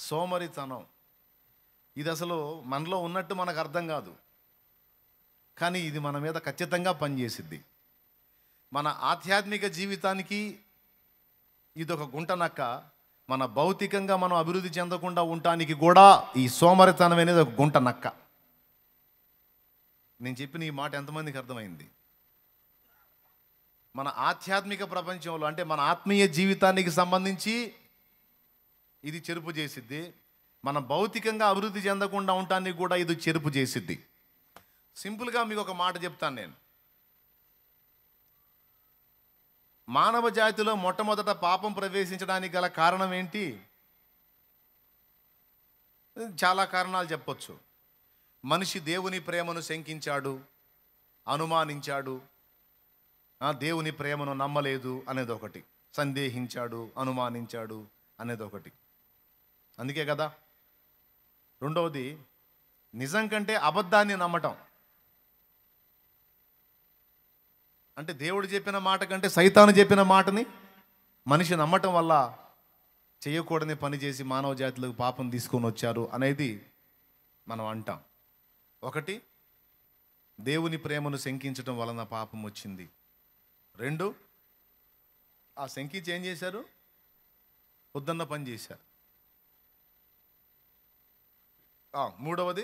సోమరితనం. ఇది అసలు మనలో ఉన్నట్టు మనకు అర్థం కాదు, కానీ ఇది మన మీద ఖచ్చితంగా పనిచేసిద్ది. మన ఆధ్యాత్మిక జీవితానికి ఇదొక గుంట నక్క. మన భౌతికంగా మనం అభివృద్ధి చెందకుండా ఉండటానికి కూడా ఈ సోమరితనం అనేది ఒక గుంట నక్క. నేను చెప్పిన ఈ మాట ఎంతమందికి అర్థమైంది? మన ఆధ్యాత్మిక ప్రపంచంలో, అంటే మన ఆత్మీయ జీవితానికి సంబంధించి ఇది చెరుపు చేసిద్ది. మన భౌతికంగా అభివృద్ధి చెందకుండా ఉండటానికి కూడా ఇది చెరుపు చేసిద్ది. సింపుల్గా మీకు ఒక మాట చెప్తాను నేను. మానవ జాతిలో మొట్టమొదట పాపం ప్రవేశించడానికి గల కారణం ఏంటి? చాలా కారణాలు చెప్పొచ్చు. మనిషి దేవుని ప్రేమను శంకించాడు, అనుమానించాడు, దేవుని ప్రేమను నమ్మలేదు అనేది ఒకటి, సందేహించాడు, అనుమానించాడు అనేది ఒకటి. అందుకే కదా. రెండవది, నిజం కంటే అబద్ధాన్ని నమ్మటం. అంటే దేవుడు చెప్పిన మాట కంటే సైతాను చెప్పిన మాటని మనిషి నమ్మటం వల్ల చేయకూడని పని చేసి మానవ జాతిలోకి పాపం తీసుకొని వచ్చారు అనేది మనం అంటాం. ఒకటి, దేవుని ప్రేమను శంకించడం వలన పాపం వచ్చింది. రెండు, ఆ శంకించి ఏం చేశారు? పొద్దున్న పని చేశారు. మూడవది,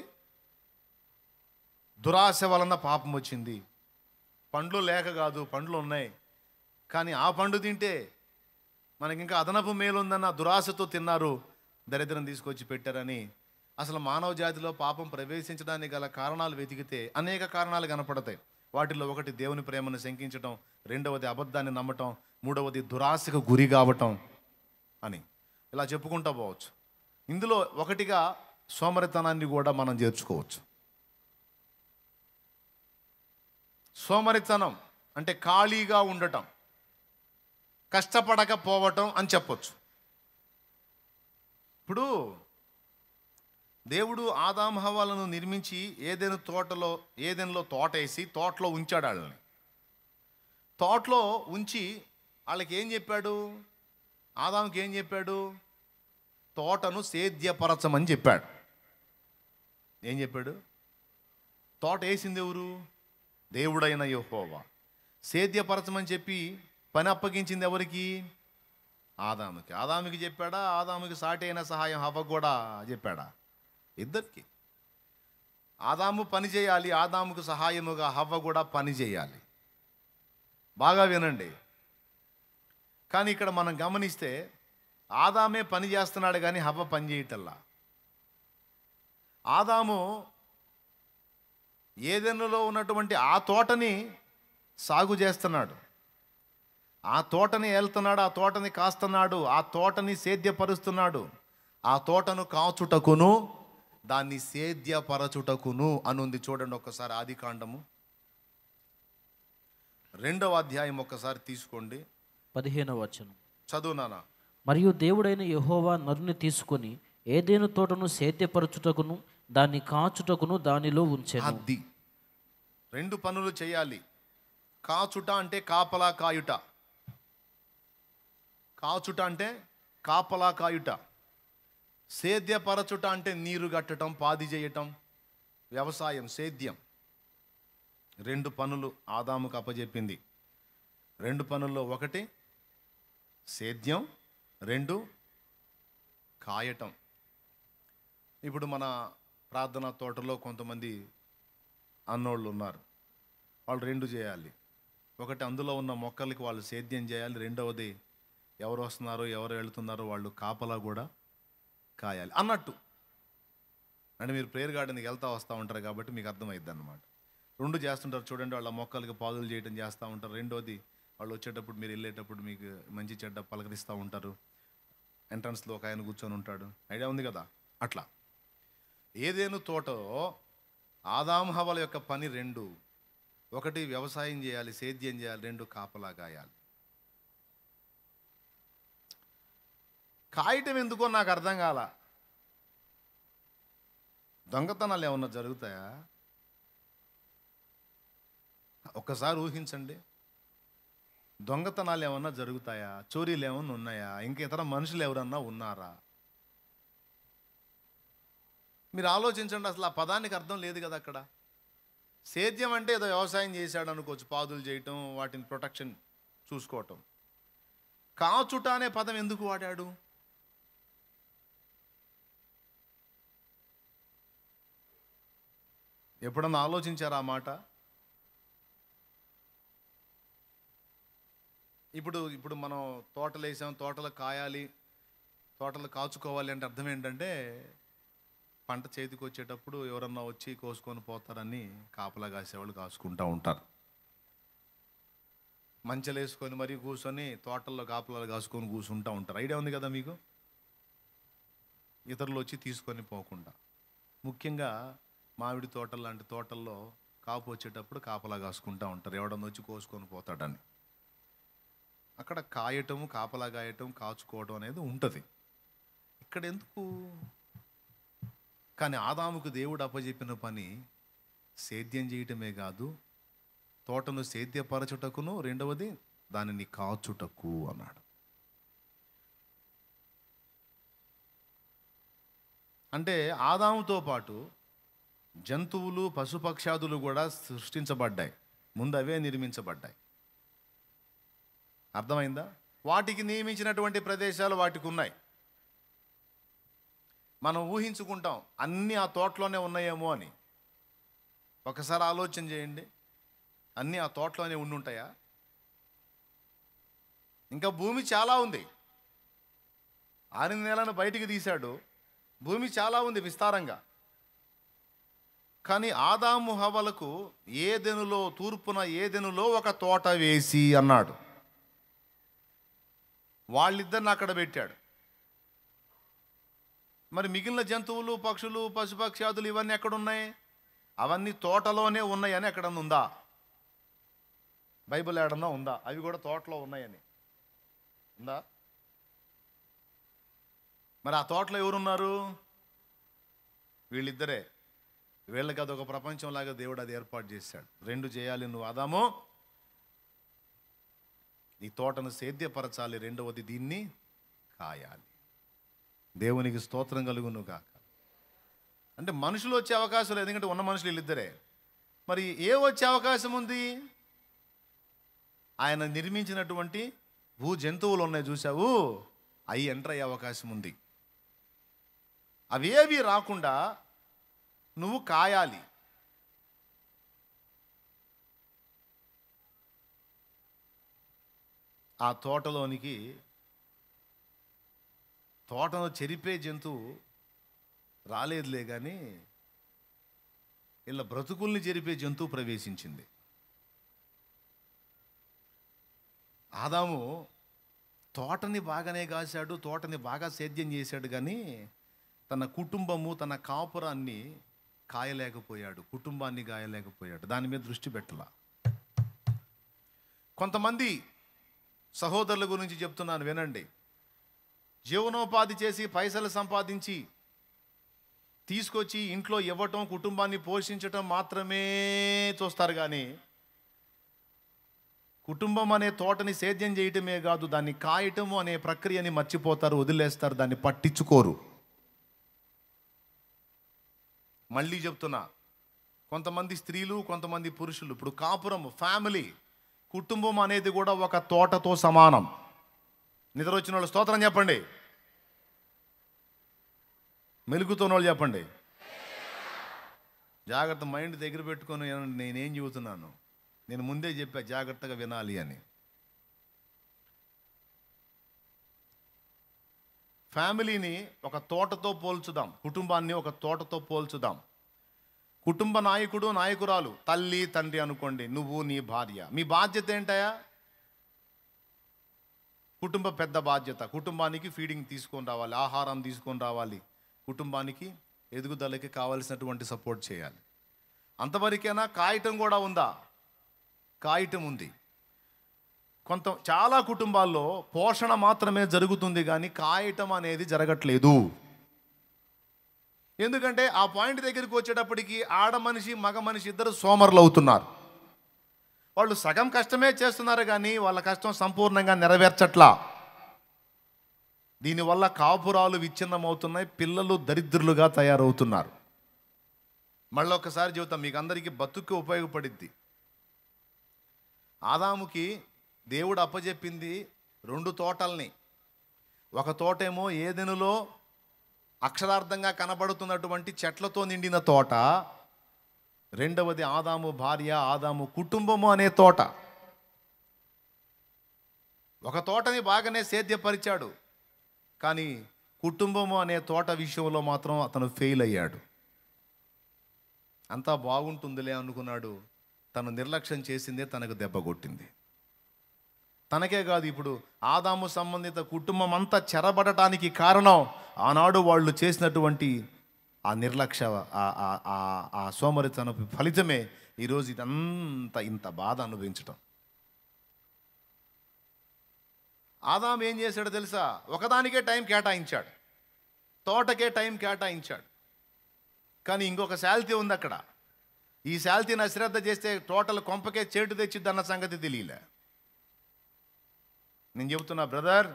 దురాశ వలన పాపం వచ్చింది. పండ్లు లేక కాదు, పండ్లు ఉన్నాయి, కానీ ఆ పండు తింటే మనకి ఇంకా అదనపు మేలుందన్న దురాశతో తిన్నారు, దరిద్రం తీసుకొచ్చి పెట్టారని. అసలు మానవ జాతిలో పాపం ప్రవేశించడానికి గల కారణాలు వెతికితే అనేక కారణాలు కనపడతాయి. వాటిలో ఒకటి దేవుని ప్రేమను శంకించటం, రెండవది అబద్ధాన్ని నమ్మటం, మూడవది దురాశకు గురి కావటం అని ఇలా చెప్పుకుంటూ పోవచ్చు. ఇందులో ఒకటిగా సోమరితనాన్ని కూడా మనం చేర్చుకోవచ్చు. సోమరితనం అంటే ఖాళీగా ఉండటం, కష్టపడకపోవటం అని చెప్పొచ్చు. ఇప్పుడు దేవుడు ఆదాము హవ్వలను నిర్మించి ఏదెనులో తోట వేసి తోటలో ఉంచాడు వాళ్ళని. తోటలో ఉంచి వాళ్ళకి ఏం చెప్పాడు? ఆదాముకి ఏం చెప్పాడు? తోటను సేద్యపరచమని చెప్పాడు. ఏం చెప్పాడు? తోట వేసింది ఎవరు? దేవుడైన యెహోవా. సేద్యపరచమని చెప్పి పని అప్పగించింది ఎవరికి? ఆదాముకి. ఆదాముకి చెప్పాడా? ఆదాముకి సాటి అయిన సహాయం హవ్వకు కూడా చెప్పాడా? ఇద్దరికి. ఆదాము పని చేయాలి, ఆదాముకు సహాయముగా హవ్వ కూడా పని చేయాలి. బాగా వినండి. కానీ ఇక్కడ మనం గమనిస్తే ఆదామే పని చేస్తున్నాడు కానీ హవ్వ పని చేయటల్లా. ఆదాము ఏదెనులో ఉన్నటువంటి ఆ తోటని సాగు చేస్తున్నాడు, ఆ తోటని ఏళ్తున్నాడు, ఆ తోటని కాస్తున్నాడు, ఆ తోటని సేద్యపరుస్తున్నాడు. ఆ తోటను కాచుటకును దాన్ని సేద్యపరచుటకును అనుంది. చూడండి ఒక్కసారి ఆదికాండము 2వ అధ్యాయం ఒక్కసారి తీసుకోండి, 15వ వచనం చదువు నాన్న. మరియు దేవుడైన యెహోవా నరుని తీసుకొని ఏదేను తోటను సేద్యపరచుటకును దాన్ని కాచుటకును దానిలో ఉంచెను. అది 2 పనులు చేయాలి. కాచుట అంటే కాపలా కాయుట. కాచుట అంటే కాపలా కాయుట. సేద్యపరచుట అంటే నీరు కట్టడం, పాది చేయటం, వ్యవసాయం, సేద్యం. 2 పనులు ఆదాముకు అప్పచెప్పింది. 2 పనుల్లో ఒకటి సేద్యం, 2 కాయటం. ఇప్పుడు మన ప్రార్థనా తోటలో కొంతమంది అన్నోళ్ళు ఉన్నారు. వాళ్ళు 2 చేయాలి. ఒకటి అందులో ఉన్న మొక్కలకి వాళ్ళు సేద్యం చేయాలి, రెండవది ఎవరు వస్తున్నారో ఎవరు వెళుతున్నారో వాళ్ళు కాపలా కూడా కాయాలి అన్నట్టు. అంటే మీరు ప్రేయర్ గార్డెన్కి వెళ్తూ వస్తూ ఉంటారు కాబట్టి మీకు అర్థమైద్ది అన్నమాట. 2 చేస్తుంటారు. చూడండి, వాళ్ళ మొక్కలకి పాదులు చేయడం చేస్తూ ఉంటారు. రెండోది వాళ్ళు వచ్చేటప్పుడు, మీరు వెళ్ళేటప్పుడు మీకు మంచి చెడ్డ పలకరిస్తూ ఉంటారు. ఎంట్రన్స్లో ఒక ఆయన కూర్చొని ఉంటాడు. ఐడియా ఉంది కదా. అట్లా ఏదేను తోటలో ఆదాము హవ్వల యొక్క పని 2. ఒకటి వ్యవసాయం చేయాలి, సేద్యం చేయాలి, 2 కాపలా కాయాలి. కాయటం ఎందుకో నాకు అర్థం కాల. దొంగతనాలు ఏమన్నా జరుగుతాయా? ఒక్కసారి ఊహించండి. దొంగతనాలు ఏమన్నా జరుగుతాయా? చోరీలు ఏమన్నా ఉన్నాయా? ఇంక ఇతర మనుషులు ఎవరన్నా ఉన్నారా? మీరు ఆలోచించండి, అసలు ఆ పదానికి అర్థం లేదు కదా అక్కడ. సేద్యం అంటే ఏదో వ్యవసాయం చేశాడు అనుకోవచ్చు, పాదులు చేయటం, వాటిని ప్రొటెక్షన్ చూసుకోవటం. కాచుట అనే పదం ఎందుకు వాడాడు? ఎప్పుడన్నా ఆలోచించారా ఆ మాట? ఇప్పుడు మనం తోటలు వేసాం, తోటలు కాయాలి, తోటలు కాచుకోవాలి అంటే అర్థం ఏంటంటే, పంట చేతికి వచ్చేటప్పుడు ఎవరన్నా వచ్చి కోసుకొని పోతారని కాపలా కాసేవాళ్ళు కాసుకుంటూ ఉంటారు. మంచలు వేసుకొని మరీ కూర్చొని తోటల్లో కాపలాలు కాసుకొని కూర్చుంటూ ఉంటారు. ఐడియా ఉంది కదా మీకు? ఇతరులు వచ్చి తీసుకొని పోకుండా. ముఖ్యంగా మామిడి తోటలు లాంటి తోటల్లో కాపు వచ్చేటప్పుడు కాపలా కాసుకుంటూ ఉంటారు, ఎవడన్నా వచ్చి కోసుకొని పోతాడని. అక్కడ కాయటం, కాపలా కాయటం, కాచుకోవడం అనేది ఉంటుంది. ఇక్కడ ఎందుకు? కానీ ఆదాముకు దేవుడు అప్పచెప్పిన పని సేద్యం చేయటమే కాదు, తోటను సేద్యపరచుటకును, రెండవది దానిని కాచుటకు అన్నాడు. అంటే ఆదాముతో పాటు జంతువులు, పశుపక్షాదులు కూడా సృష్టించబడ్డాయి. ముందు అవే నిర్మించబడ్డాయి. అర్థమైందా? వాటికి నియమించినటువంటి ప్రదేశాలు వాటికి ఉన్నాయి. మనం ఊహించుకుంటాం అన్నీ ఆ తోటలోనే ఉన్నాయేమో అని. ఒకసారి ఆలోచన చేయండి, అన్నీ ఆ తోటలోనే ఉండుంటాయా? ఇంకా భూమి చాలా ఉంది. 6 నెలలను బయటికి తీశాడు, భూమి చాలా ఉంది విస్తారంగా. కానీ ఆదాము హవ్వలకు ఏదెనులో, తూర్పున ఏదెనులో ఒక తోట వేసి అన్నాడు. వాళ్ళిద్దరిని అక్కడ పెట్టాడు. మరి మిగిలిన జంతువులు, పక్షులు, పశుపక్షాదులు ఇవన్నీ ఎక్కడున్నాయి? అవన్నీ తోటలోనే ఉన్నాయని ఎక్కడన్నా ఉందా? బైబిల్ ఏడన్నా ఉందా అవి కూడా తోటలో ఉన్నాయని? ఉందా? మరి ఆ తోటలో ఎవరున్నారు? వీళ్ళిద్దరే. వీళ్ళకి అదొక ప్రపంచంలాగా దేవుడు అది ఏర్పాటు చేశాడు. 2 చేయాలి నువ్వు ఆదాము, ఈ తోటను సేద్యపరచాలి, రెండవది దీన్ని కాయాలి. దేవునికి స్తోత్రం కలుగును గాక. అంటే మనుషులు వచ్చే అవకాశం లేదు, ఎందుకంటే ఉన్న మనుషులు వీళ్ళిద్దరే. మరి ఏ వచ్చే అవకాశం ఉంది? ఆయన నిర్మించినటువంటి భూ జంతువులు ఉన్నాయి చూసావు, అవి ఎంటర్ అయ్యే అవకాశం ఉంది. అవేవి రాకుండా నువ్వు కాయాలి. ఆ తోటలోనికి తోటను చెరిపే జంతువు రాలేదులే కానీ ఇలా బ్రతుకుల్ని చెరిపే జంతువు ప్రవేశించింది. ఆదాము తోటని బాగానే కాశాడు, తోటని బాగా సేద్యం చేశాడు, కానీ తన కుటుంబము, తన కాపురాన్ని కాయలేకపోయాడు, కుటుంబాన్ని కాయలేకపోయాడు. దాని మీద దృష్టి పెట్టలా. కొంతమంది సహోదరుల గురించి చెప్తున్నాను వినండి. జీవనోపాధి చేసి పైసలు సంపాదించి తీసుకొచ్చి ఇంట్లో ఇవ్వటం, కుటుంబాన్ని పోషించటం మాత్రమే చూస్తారు, కానీ కుటుంబం అనే తోటని సేద్యం చేయటమే కాదు, దాన్ని కాయటము అనే ప్రక్రియని మర్చిపోతారు, వదిలేస్తారు, దాన్ని పట్టించుకోరు. మళ్ళీ చెప్తున్నా, కొంతమంది స్త్రీలు, కొంతమంది పురుషులు, ఇప్పుడు కాపురం, ఫ్యామిలీ, కుటుంబం అనేది కూడా ఒక తోటతో సమానం. నిద్ర వచ్చిన వాళ్ళు స్తోత్రం చెప్పండి, మెలుగుతున్న వాళ్ళు చెప్పండి. జాగ్రత్త, మైండ్ దగ్గర పెట్టుకొని నేనేం చెబుతున్నాను. నేను ముందే చెప్పా జాగ్రత్తగా వినాలి అని. ఫ్యామిలీని ఒక తోటతో పోల్చుదాం, కుటుంబాన్ని ఒక తోటతో పోల్చుదాం. కుటుంబ నాయకుడు, నాయకురాలు, తల్లి, తండ్రి అనుకోండి, నువ్వు, నీ భార్య. మీ బాధ్యత ఏంటయా? కుటుంబ పెద్ద బాధ్యత. కుటుంబానికి ఫీడింగ్ తీసుకొని రావాలి, ఆహారం తీసుకొని రావాలి, కుటుంబానికి ఎదుగుదలకి కావలసినటువంటి సపోర్ట్ చేయాలి. అంతవరకైనా కాయటం కూడా ఉందా? కాయటం ఉంది. చాలా కుటుంబాల్లో పోషణ మాత్రమే జరుగుతుంది, కానీ కాయటం అనేది జరగట్లేదు. ఎందుకంటే ఆ పాయింట్ దగ్గరికి వచ్చేటప్పటికి ఆడ మనిషి, మగ మనిషి ఇద్దరు సోమరులు అవుతున్నారు. వాళ్ళు సగం కష్టమే చేస్తున్నారు, కానీ వాళ్ళ కష్టం సంపూర్ణంగా నెరవేర్చట్లా. దీనివల్ల కాపురాలు విచ్ఛిన్నమవుతున్నాయి, పిల్లలు దరిద్రులుగా తయారవుతున్నారు. మళ్ళీ ఒక్కసారి చెబుతాం, మీకు అందరికీ బతుక్కి ఉపయోగపడిద్ది. ఆదాముకి దేవుడు అప్పచెప్పింది 2 తోటల్ని. ఒక తోటేమో ఏదెనులో అక్షరార్థంగా కనబడుతున్నటువంటి చెట్లతో నిండిన తోట, రెండవది ఆదాము భార్య, ఆదాము కుటుంబము అనే తోట. ఒక తోటని బాగానే సేద్యపరిచాడు, కానీ కుటుంబము అనే తోట విషయంలో మాత్రం అతను ఫెయిల్ అయ్యాడు. అంతా బాగుంటుందిలే అనుకున్నాడు, తను నిర్లక్ష్యం చేసిందే తనకు దెబ్బ కొట్టింది. తనకే కాదు, ఇప్పుడు ఆదాము సంబంధిత కుటుంబం అంతా చెరబడటానికి కారణం ఆనాడు వాళ్ళు చేసినటువంటి ఆ నిర్లక్ష్య ఆ సోమరితన ఫలితమే ఈరోజు ఇదంతా ఇంత బాధ అనుభవించటం. ఆదాము ఏం చేశాడో తెలుసా? ఒకదానికే టైం కేటాయించాడు, తోటకే టైం కేటాయించాడు. కానీ ఇంకొక శాల్తీ ఉంది అక్కడ. ఈ శాల్తీని అశ్రద్ధ చేస్తే టోటల్ కొంపకే చేటు తెచ్చిద్దన్న సంగతి తెలియలే. నేను చెబుతున్నా, బ్రదర్,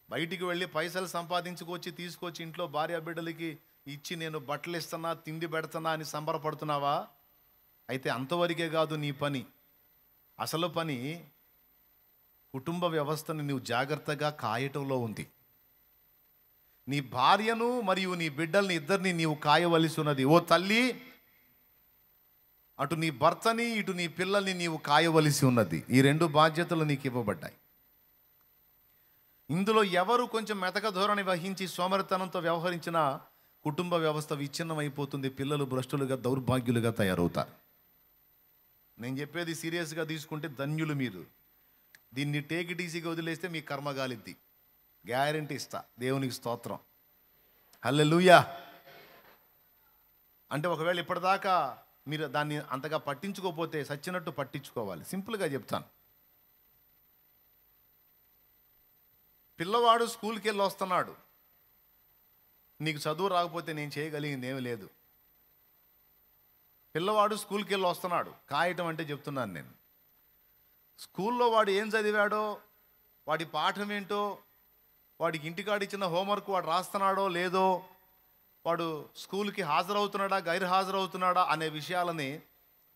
బయటికి వెళ్ళి పైసలు సంపాదించుకొచ్చి తీసుకొచ్చి ఇంట్లో భార్య బిడ్డలకి ఇచ్చి నేను బట్టలు ఇస్తున్నా, తిండి పెడుతున్నా అని సంబరపడుతున్నావా? అయితే అంతవరకే కాదు నీ పని. అసలు పని కుటుంబ వ్యవస్థను నువ్వు జాగ్రత్తగా కాయటంలో ఉంది. నీ భార్యను మరియు నీ బిడ్డల్ని ఇద్దరిని నీవు కాయవలసి ఉన్నది. ఓ తల్లి, అటు నీ భర్తని ఇటు నీ పిల్లల్ని నీవు కాయవలసి ఉన్నది. ఈ 2 బాధ్యతలు నీకు ఇవ్వబడ్డాయి. ఇందులో ఎవరు కొంచెం మెతక ధోరణి వహించి సోమరితనంతో వ్యవహరించిన కుటుంబ వ్యవస్థ విచ్ఛిన్నమైపోతుంది. పిల్లలు భ్రష్టులుగా, దౌర్భాగ్యులుగా తయారవుతారు. నేను చెప్పేది సీరియస్గా తీసుకుంటే ధన్యులు మీరు. దీన్ని టేక్ ఇట్ ఈజీగా వదిలేస్తే మీ కర్మ గాలిద్ది. గ్యారెంటీ ఇస్తా. దేవునికి స్తోత్రం, హల్లెలూయా. అంటే ఒకవేళ ఇప్పటిదాకా మీరు దాన్ని అంతగా పట్టించుకోకపోతే సచ్చినట్టు పట్టించుకోవాలి. సింపుల్గా చెప్తాను. పిల్లవాడు స్కూల్కి వెళ్ళి వస్తున్నాడు, నీకు చదువు రాకపోతే నేను చేయగలిగింది ఏమీ లేదు. పిల్లవాడు స్కూల్కి వెళ్ళి వస్తున్నాడు, కాయటం అంటే చెప్తున్నాను నేను. స్కూల్లో వాడు ఏం చదివాడో, వాడి పాఠం ఏంటో, వాడికి ఇంటికాడ ఇచ్చిన హోంవర్క్ వాడు రాస్తున్నాడో లేదో, వాడు స్కూల్కి హాజరవుతున్నాడా గైర్ హాజరవుతున్నాడా అనే విషయాలని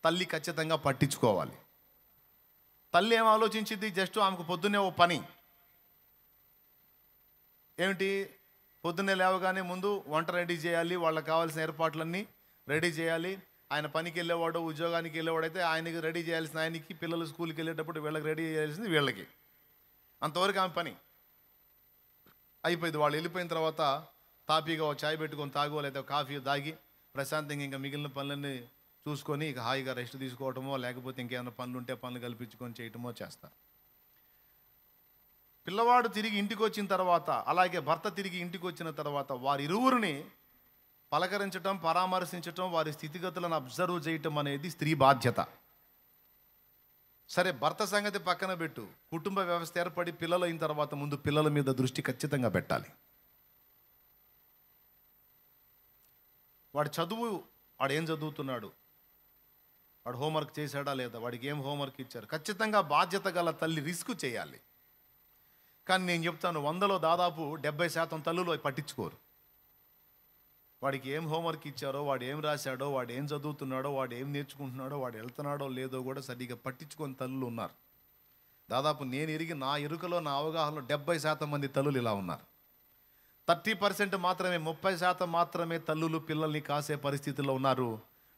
తల్లి ఖచ్చితంగా పట్టించుకోవాలి. తల్లి ఏం ఆలోచించింది? జస్ట్ ఆమెకు పొద్దున్నే ఓ పని ఏమిటి? పొద్దున్నే లేవగానే ముందు వంట రెడీ చేయాలి, వాళ్ళకి కావాల్సిన ఏర్పాట్లన్నీ రెడీ చేయాలి. ఆయన పనికి వెళ్ళేవాడు, ఉద్యోగానికి వెళ్ళేవాడైతే ఆయనకి రెడీ చేయాల్సిన ఆయనకి, పిల్లలు స్కూల్కి వెళ్ళేటప్పుడు వీళ్ళకి రెడీ చేయాల్సింది వీళ్ళకి. అంతవరకు ఆమె పని అయిపోయింది. వాళ్ళు వెళ్ళిపోయిన తర్వాత తాపీగా ఒక చాయ్ పెట్టుకొని తాగో లేదా కాఫీ తాగి ప్రశాంతంగా ఇంకా మిగిలిన పనులన్నీ చూసుకొని ఇక హాయిగా రెస్ట్ తీసుకోవటమో లేకపోతే ఇంకేమైనా పనులు ఉంటే పనులు కల్పించుకొని చేయటమో చేస్తారు. పిల్లవాడు తిరిగి ఇంటికి వచ్చిన తర్వాత, అలాగే భర్త తిరిగి ఇంటికి వచ్చిన తర్వాత వారిరువురిని పలకరించటం, పరామర్శించటం, వారి స్థితిగతులను అబ్జర్వ్ చేయటం అనేది స్త్రీ బాధ్యత. సరే, భర్త సంగతి పక్కన పెట్టు. కుటుంబ వ్యవస్థ ఏర్పడి పిల్లలు అయిన తర్వాత ముందు పిల్లల మీద దృష్టి ఖచ్చితంగా పెట్టాలి. వాడి చదువు, వాడు ఏం చదువుతున్నాడు, వాడు హోంవర్క్ చేశాడా లేదా, వాడికి ఏం హోంవర్క్ ఇచ్చారు, ఖచ్చితంగా బాధ్యత గల తల్లి రిస్క్ చేయాలి. కానీ నేను చెప్తాను, 100లో దాదాపు 70% తల్లులు పట్టించుకోరు. వాడికి ఏం హోంవర్క్ ఇచ్చారో, వాడు ఏం రాశాడో, వాడు ఏం చదువుతున్నాడో, వాడు ఏం నేర్చుకుంటున్నాడో, వాడు వెళ్తున్నాడో లేదో కూడా సరిగ్గా పట్టించుకొని తల్లులు ఉన్నారు. దాదాపు నేను ఎరిగి నా ఎరుకలో, నా అవగాహనలో 70% మంది తల్లులు ఇలా ఉన్నారు. 30% మాత్రమే, 30% మాత్రమే తల్లులు పిల్లల్ని కాసే పరిస్థితిలో ఉన్నారు.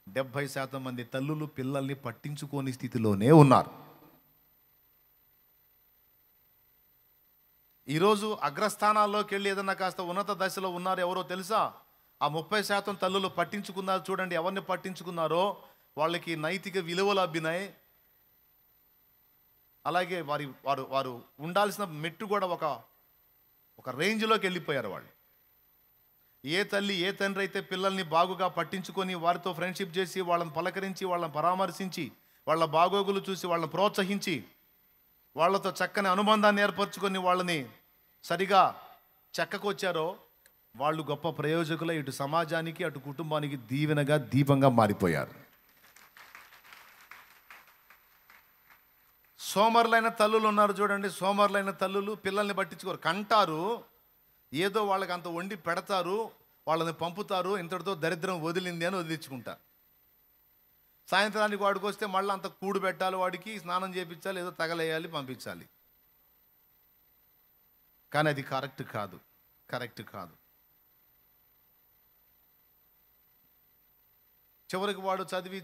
70% మంది తల్లులు పిల్లల్ని పట్టించుకోని స్థితిలోనే ఉన్నారు. ఈరోజు అగ్రస్థానాల్లోకి వెళ్ళి ఏదన్నా కాస్త ఉన్నత దశలో ఉన్నారు ఎవరో తెలుసా? ఆ 30% తల్లులు పట్టించుకున్నారు. చూడండి, ఎవరిని పట్టించుకున్నారో వాళ్ళకి నైతిక విలువలు అబ్బినాయి. అలాగే వారు ఉండాల్సిన మెట్టు కూడా ఒక రేంజ్లోకి వెళ్ళిపోయారు వాళ్ళు. ఏ తల్లి, ఏ తండ్రి అయితే పిల్లల్ని బాగుగా పట్టించుకొని వారితో ఫ్రెండ్షిప్ చేసి, వాళ్ళని పలకరించి, వాళ్ళని పరామర్శించి, వాళ్ళ బాగోగులు చూసి, వాళ్ళని ప్రోత్సహించి, వాళ్ళతో చక్కని అనుబంధాన్ని ఏర్పరచుకొని వాళ్ళని సరిగా చెక్కకొచ్చారో వాళ్ళు గొప్ప ప్రయోజకులై ఇటు సమాజానికి అటు కుటుంబానికి దీవెనగా, దీపంగా మారిపోయారు. సోమరులైన తల్లులు ఉన్నారు చూడండి. సోమరులైన తల్లులు పిల్లల్ని పట్టించుకోరు, కంటారు, ఏదో వాళ్ళకి అంత వండి పెడతారు, వాళ్ళని పంపుతారు, ఇంతటితో దరిద్రం వదిలింది అని వదిలించుకుంటారు. సాయంత్రానికి వాడికి వస్తే మళ్ళీ అంత కూడు పెట్టాలి, వాడికి స్నానం చేయించాలి, ఏదో తగలేయాలి, పంపించాలి. కానీ అది కరెక్ట్ కాదు. చివరికి వాడు చదివి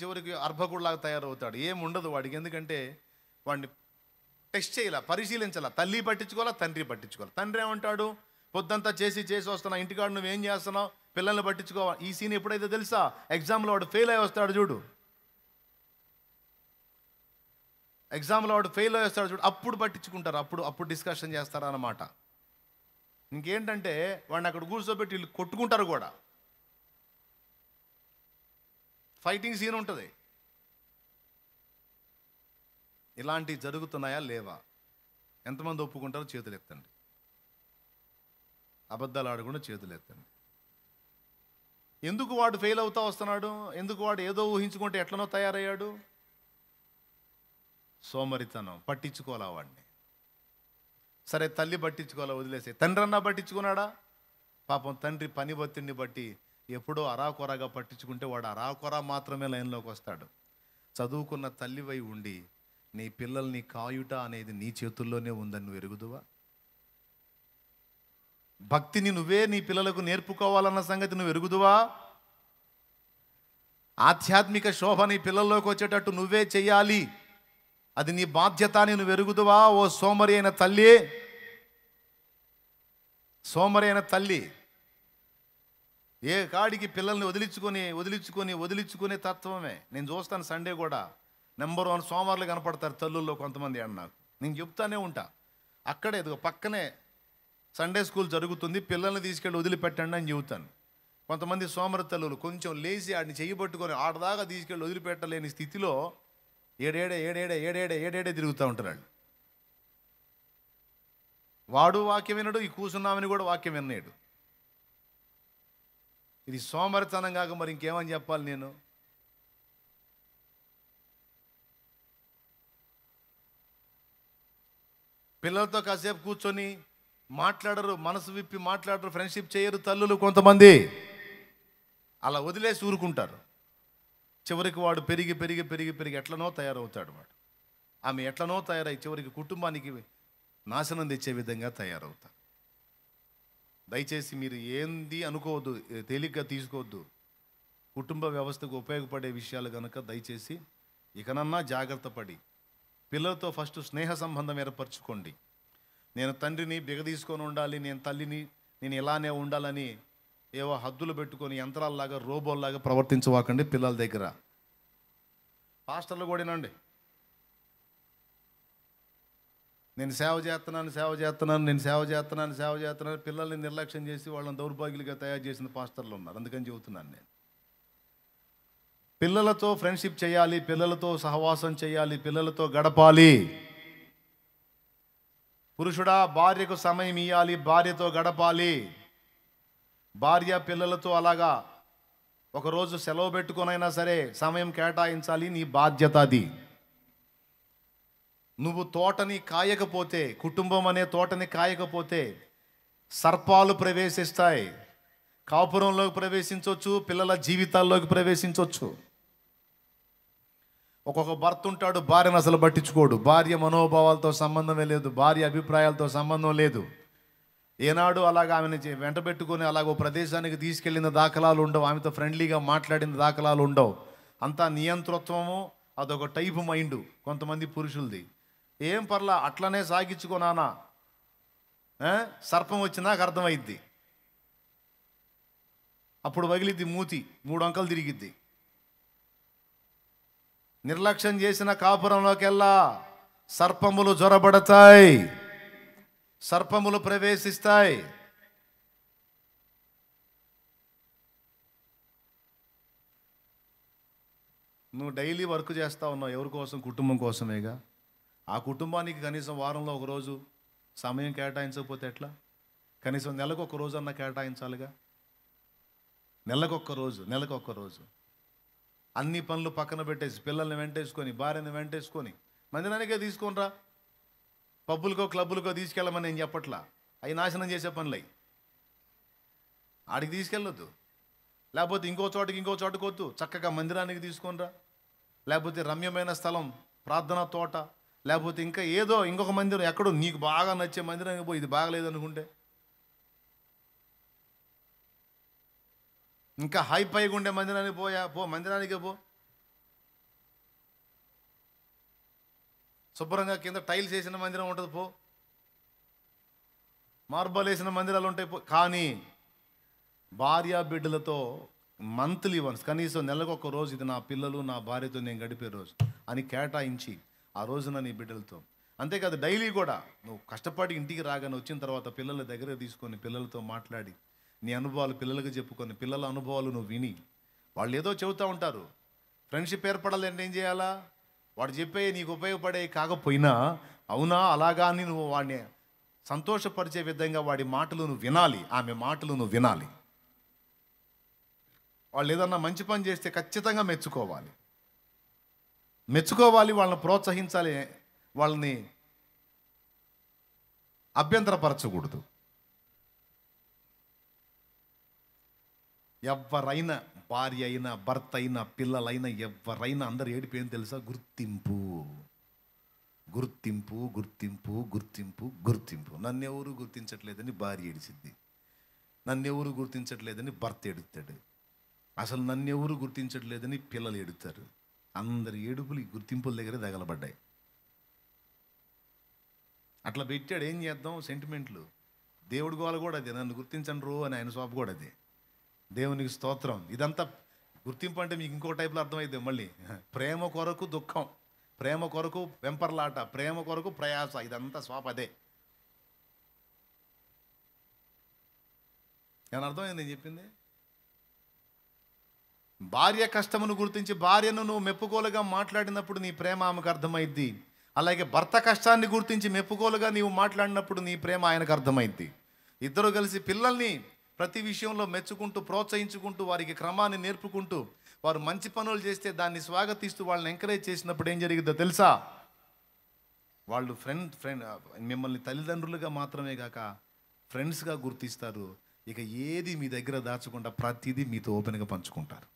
చివరికి అర్భకుడిలాగా తయారవుతాడు. ఏముండదు వాడికి. ఎందుకంటే వాడిని టెస్ట్ చేయాల, పరిశీలించాల. తల్లి పట్టించుకోవాలా, తండ్రి పట్టించుకోవాలి. తండ్రి ఏమంటాడు, పొద్దంతా చేసి వస్తున్నా, ఇంటికాడు నువ్వేం చేస్తున్నావు, పిల్లల్ని పట్టించుకోవాలి. ఈ సీన్ ఎప్పుడైతే తెలుసా, ఎగ్జామ్లో వాడు ఫెయిల్ అయి వస్తాడు చూడు, అప్పుడు పట్టించుకుంటారు, అప్పుడు డిస్కషన్ చేస్తారు అన్నమాట. ఇంకేంటంటే వాడిని అక్కడ కూర్చోబెట్టి వీళ్ళు కొట్టుకుంటారు కూడా, ఫైటింగ్ సీన్ ఉంటుంది. ఇలాంటివి జరుగుతున్నాయా లేవా? ఎంతమంది ఒప్పుకుంటారో చేతులు ఎత్తండి. అబద్ధాలు ఆడకుండా చేతులు ఎత్తండి. ఎందుకు వాడు ఫెయిల్ అవుతా వస్తున్నాడు? ఎందుకు వాడు ఏదో ఊహించుకుంటే ఎట్లనో తయారయ్యాడు? సోమరితనం. పట్టించుకోవాలా వాడిని. సరే, తల్లి పట్టించుకోవాలా, వదిలేసే. తండ్రి అన్నా పట్టించుకున్నాడా? పాపం తండ్రి పని ఒత్తిడిని బట్టి ఎప్పుడో అరాకొరగా పట్టించుకుంటే వాడు అరాకొర మాత్రమే లైన్లోకి వస్తాడు. చదువుకున్న తల్లివై ఉండి నీ పిల్లల్ని కాయుట అనేది నీ చేతుల్లోనే ఉందని నువ్వు ఎరుగుదువా? భక్తిని నువ్వే నీ పిల్లలకు నేర్పుకోవాలన్న సంగతి నువ్వు ఎరుగుదువా? ఆధ్యాత్మిక శోభ నీ పిల్లల్లోకి వచ్చేటట్టు నువ్వే చెయ్యాలి, అది నీ బాధ్యత అని నువ్వు ఎరుగుదువా? ఓ సోమరి అయిన తల్లి, ఏ కాడికి పిల్లల్ని వదిలించుకునే తత్వమే. నేను చూస్తాను సండే కూడా నెంబర్ 1 సోమవారులు కనపడతారు తల్లుల్లో కొంతమంది అని. నేను చెప్తానే ఉంటా, అక్కడే పక్కనే సండే స్కూల్ జరుగుతుంది, పిల్లల్ని తీసుకెళ్ళి వదిలిపెట్టండి అని చెబుతాను. కొంతమంది సోమరి తల్లులు కొంచెం లేచి ఆడిని చెయ్యబట్టుకొని ఆడదాకా తీసుకెళ్ళి వదిలిపెట్టలేని స్థితిలో ఏడేడే తిరుగుతూ ఉంటారు. వాడు వాక్యం వినడు, ఈ కూసున్నామని కూడా వాక్యం విన్నాడు. ఇది సోమరితనం కాక మరి ఇంకేమని చెప్పాలి నేను? పిల్లలతో కాసేపు కూర్చొని మాట్లాడరు, మనసు విప్పి మాట్లాడరు, ఫ్రెండ్షిప్ చేయరు తల్లులు కొంతమంది. అలా వదిలేసి ఊరుకుంటారు. చివరికి వాడు పెరిగి ఎట్లనో తయారవుతాడు. ఆమె ఎట్లనో తయారై చివరికి కుటుంబానికి నాశనం తెచ్చే విధంగా తయారవుతారు. దయచేసి మీరు ఏంది అనుకోవద్దు, తేలిగ్గా తీసుకోవద్దు. కుటుంబ వ్యవస్థకు ఉపయోగపడే విషయాలు కనుక దయచేసి ఇకనన్నా జాగ్రత్త పడి పిల్లలతో ఫస్ట్ స్నేహ సంబంధం ఏర్పరచుకోండి. నేను తండ్రిని బిగదీసుకొని ఉండాలి, నేను తల్లిని నేను ఇలానే ఉండాలని ఏవో హద్దులు పెట్టుకొని యంత్రాల్లాగా రోబోల్లాగా ప్రవర్తించవాకండి పిల్లల దగ్గర. పాస్టర్లు కూడానండి, నేను సేవ చేస్తున్నాను పిల్లల్ని నిర్లక్ష్యం చేసి వాళ్ళని దౌర్భాగ్యులుగా తయారు చేసిన పాస్టర్లు ఉన్నారు. అందుకని చెబుతున్నాను, నేను పిల్లలతో ఫ్రెండ్షిప్ చేయాలి, పిల్లలతో సహవాసం చేయాలి, పిల్లలతో గడపాలి. పురుషుడా, భార్యకు సమయం ఇవ్వాలి, భార్యతో గడపాలి. భార్య పిల్లలతో అలాగా ఒకరోజు సెలవు పెట్టుకొనైనా సరే సమయం కేటాయించాలి, నీ బాధ్యత అది. నువ్వు తోటని కాయకపోతే, కుటుంబం అనే తోటని కాయకపోతే సర్పాలు ప్రవేశిస్తాయి. కాపురంలోకి ప్రవేశించవచ్చు, పిల్లల జీవితాల్లోకి ప్రవేశించవచ్చు. ఒక్కొక్క భర్త ఉంటాడు, భార్యను అసలు పట్టించుకోడు. భార్య మనోభావాలతో సంబంధమే లేదు, భార్య అభిప్రాయాలతో సంబంధం లేదు. ఏనాడు అలాగ ఆమెను వెంట పెట్టుకొని అలాగ ఓ ప్రదేశానికి తీసుకెళ్ళిన దాఖలాలు ఉండవు, ఆమెతో ఫ్రెండ్లీగా మాట్లాడిన దాఖలాలు ఉండవు. అంతా నియంతృత్వము, అదొక టైపు మైండ్ కొంతమంది పురుషులది. ఏం పర్లా, అట్లనే సాగించుకోనానా, సర్పం వచ్చి నాకు అర్థమైద్ది. అప్పుడు వగిలిద్ది మూతి, 3 అంకలు తిరిగిద్ది. నిర్లక్ష్యం చేసిన కాపురంలోకెల్లా సర్పములు జొరబడతాయి, సర్పములు ప్రవేశిస్తాయి. నువ్వు డైలీ వర్క్ చేస్తా ఉన్నావు, ఎవరి కోసం? కుటుంబం కోసమేగా. ఆ కుటుంబానికి కనీసం వారంలో ఒకరోజు సమయం కేటాయించకపోతే ఎట్లా? కనీసం నెలకు ఒక రోజు అన్నా కేటాయించాలిగా. నెలకొక్క రోజు అన్ని పనులు పక్కన పెట్టేసి పిల్లల్ని వెంటేసుకొని, భార్యని వెంటేసుకొని మందిరానికే తీసుకొనిరా. పబ్బులకో క్లబ్బులకో తీసుకెళ్ళమని నేను చెప్పట్లా, అవి నాశనం చేసే పనులు అవి. ఆడికి తీసుకెళ్ళొద్దు. లేకపోతే ఇంకో చోటకి వద్దు, చక్కగా మందిరానికి తీసుకొనిరా. లేకపోతే రమ్యమైన స్థలం, ప్రార్థనా తోట, లేకపోతే ఇంకా ఏదో ఇంకొక మందిరం ఎక్కడో నీకు బాగా నచ్చే మందిరానికి పోయి, ఇది బాగలేదనుకుంటే ఇంకా హైపైగా ఉండే మందిరానికి మందిరానికే పో. శుభ్రంగా కింద టైల్స్ వేసిన మందిరం ఉంటుంది, పో. మార్బల్ వేసిన మందిరాలు ఉంటాయి, పో. కానీ భార్య బిడ్డలతో మంత్లీ వన్స్, కనీసం నెలకు ఒక రోజు, ఇది నా పిల్లలు నా భార్యతో నేను గడిపే రోజు అని కేటాయించి ఆ రోజున నీ బిడ్డలతో, అంతేకాదు డైలీ కూడా నువ్వు కష్టపడి ఇంటికి రాగానే వచ్చిన తర్వాత పిల్లల దగ్గర తీసుకొని పిల్లలతో మాట్లాడి నీ అనుభవాలు పిల్లలకు చెప్పుకొని, పిల్లల అనుభవాలు నువ్వు విని, వాళ్ళు ఏదో చెబుతూ ఉంటారు, ఫ్రెండ్షిప్ ఏర్పడాలంటే ఏం చేయాలా, వాడు చెప్పే నీకు ఉపయోగపడే కాకపోయినా అవునా అలాగా అని నువ్వు వాడిని సంతోషపరిచే విధంగా వాడి మాటలు నువ్వు వినాలి, ఆమె మాటలు నువ్వు వినాలి. వాళ్ళు ఏదన్నా మంచి పని చేస్తే ఖచ్చితంగా మెచ్చుకోవాలి, వాళ్ళని ప్రోత్సహించాలి, వాళ్ళని అభ్యంతరపరచకూడదు. ఎవరైనా, భార్య అయినా భర్త అయినా పిల్లలైనా ఎవరైనా అందరు ఏడిపోయింది తెలుసా? గుర్తింపు, గుర్తింపు, గుర్తింపు, గుర్తింపు, గుర్తింపు. నన్నెవరు గుర్తించట్లేదని భార్య ఏడిసిద్ది, నన్నెవరు గుర్తించట్లేదని భర్త ఏడుతాడు, అసలు నన్నెవరు గుర్తించట్లేదని పిల్లలు ఏడుతారు. అందరి ఏడుపులు ఈ గుర్తింపుల దగ్గరే తగలబడ్డాయి. అట్లా పెట్టాడు, ఏం చేద్దాం? సెంటిమెంట్లు. దేవుడి గోల కూడా అదే, నన్ను గుర్తించండి రో అని ఆయన శోభ కూడా అదే. దేవునికి స్తోత్రం. ఇదంతా గుర్తింపు అంటే మీకు ఇంకో టైప్లో అర్థమైంది మళ్ళీ. ప్రేమ కొరకు దుఃఖం, ప్రేమ కొరకు వెంపర్లాట, ప్రేమ కొరకు ప్రయాస, ఇదంతా స్వాప అదే. ఏమన్నా అర్థమైంది నేను చెప్పింది? భార్య కష్టమును గుర్తించి భార్యను నువ్వు మెప్పుకోలుగా మాట్లాడినప్పుడు నీ ప్రేమ ఆమెకు అర్థమైద్ది. అలాగే భర్త కష్టాన్ని గుర్తించి మెప్పుకోలుగా నీవు మాట్లాడినప్పుడు నీ ప్రేమ ఆయనకు అర్థమైద్ది. ఇద్దరు కలిసి పిల్లల్ని ప్రతి విషయంలో మెచ్చుకుంటూ, ప్రోత్సహించుకుంటూ, వారికి క్రమాన్ని నేర్పుకుంటూ, వారు మంచి పనులు చేస్తే దాన్ని స్వాగతిస్తూ వాళ్ళని ఎంకరేజ్ చేసినప్పుడు ఏం జరిగిద్దో తెలుసా? వాళ్ళు మిమ్మల్ని తల్లిదండ్రులుగా మాత్రమే కాక ఫ్రెండ్స్గా గుర్తిస్తారు. ఇక ఏది మీ దగ్గర దాచకుండా ప్రతిదీ మీతో ఓపెన్గా పంచుకుంటారు.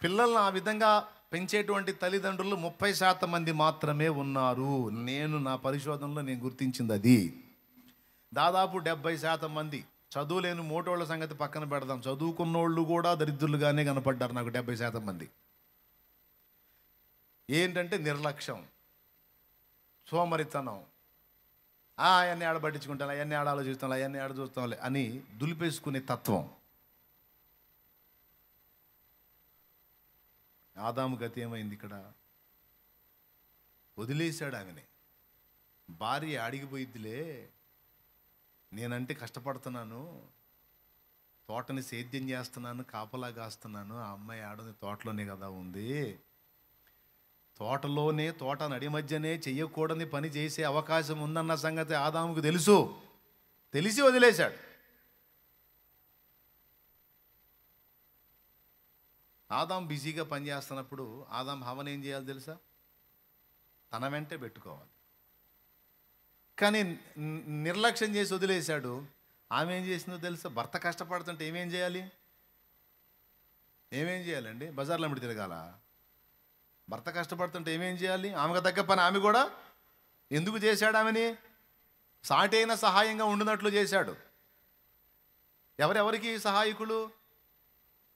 పిల్లల్ని ఆ విధంగా పెంచేటువంటి తల్లిదండ్రులు 30% మంది మాత్రమే ఉన్నారు. నేను నా పరిశోధనలో నేను గుర్తించింది అది. దాదాపు 70% మంది చదువులేని మోటోళ్ళ సంగతి పక్కన పెడదాం, చదువుకున్నోళ్ళు కూడా దరిద్రులుగానే కనపడ్డారు నాకు 70% మంది. ఏంటంటే నిర్లక్ష్యం, సోమరితనం, అవన్నీ ఆడ పట్టించుకుంటాను, అవన్నీ ఆడ ఆలోచిస్తాను, అవన్నీ ఆడ చూస్తాంలే అని దులిపేసుకునే తత్వం. ఆదాము గతి ఏమైంది ఇక్కడ? వదిలేశాడు ఆమెని. భార్య అడిగిపోయిద్దిలే, నేనంటే కష్టపడుతున్నాను, తోటని సేద్యం చేస్తున్నాను, కాపలా కాస్తున్నాను, ఆ అమ్మాయి ఆడని తోటలోనే కదా ఉంది, తోటలోనే తోట నడి మధ్యనే చెయ్యకూడని పని చేసే అవకాశం ఉందన్న సంగతి ఆదాముకు తెలిసి వదిలేశాడు. ఆదాం బిజీగా పనిచేస్తున్నప్పుడు ఆదాం హవన్ ఏం చేయాలి తెలుసా? తన వెంటే పెట్టుకోవాలి. కానీ నిర్లక్ష్యం చేసి వదిలేశాడు. ఆమె ఏం చేసిందో తెలుసా? భర్త కష్టపడుతుంటే ఏమేం చేయాలండి? బజార్లో అమ్మిడి తిరగాల? భర్త కష్టపడుతుంటే ఏమేం చేయాలి? ఆమెకు తగ్గ పని ఆమె కూడా ఎందుకు చేశాడు? ఆమెని సాటి అయిన సహాయంగా ఉండినట్లు చేశాడు. ఎవరెవరికి సహాయకులు?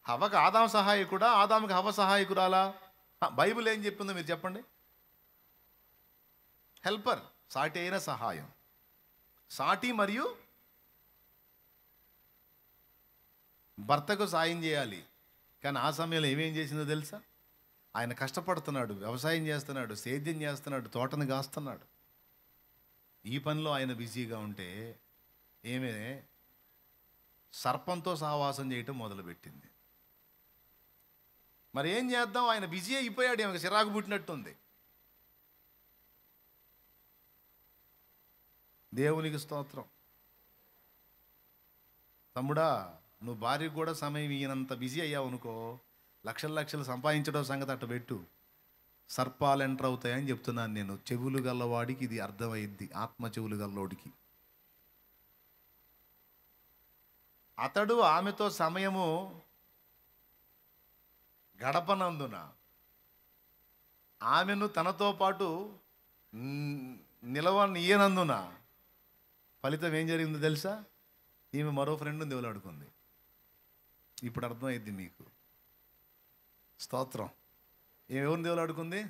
హవకు ఆదాం సహాయకుడా, ఆదాముకి హవ సహాయకురాలా? బైబిల్ ఏం చెప్పిందో మీరు చెప్పండి. హెల్పర్, సాటి అయిన సహాయం. సాటి మరియు భర్తకు సాయం చేయాలి. కానీ ఆ సమయంలో ఏమేం చేసిందో తెలుసా? ఆయన కష్టపడుతున్నాడు, వ్యవసాయం చేస్తున్నాడు, సేద్యం చేస్తున్నాడు, తోటను కాస్తున్నాడు. ఈ పనిలో ఆయన బిజీగా ఉంటే ఏమే సర్పంతో సహవాసం చేయటం మొదలుపెట్టింది. మరి ఏం చేద్దాం? ఆయన బిజీ అయిపోయాడు, ఆమెకు చిరాకు పుట్టినట్టుంది. దేవునికి స్తోత్రం. తమ్ముడా, నువ్వు భార్యకు కూడా సమయం ఈయనంత బిజీ అయ్యావు అనుకో, లక్షలు సంపాదించడం సంగతి అట్ట పెట్టు, సర్పాలు ఎంటర్ అవుతాయని చెప్తున్నాను నేను. చెవులు గల్లవాడికి ఇది అర్థమైద్ది, ఆత్మ చెవులు గల్లోడికి. అతడు ఆమెతో సమయము గడపనందున ఆమెను తనతో పాటు నిలవనీయనందున ఫలితం ఏం జరిగిందో తెలుసా? ఈమె మరో ఫ్రెండ్ని దేవులాడుకుంది. ఇప్పుడు అర్థమైంది మీకు. స్తోత్రం. ఈమె ఎవరిని దేవులాడుకుంది?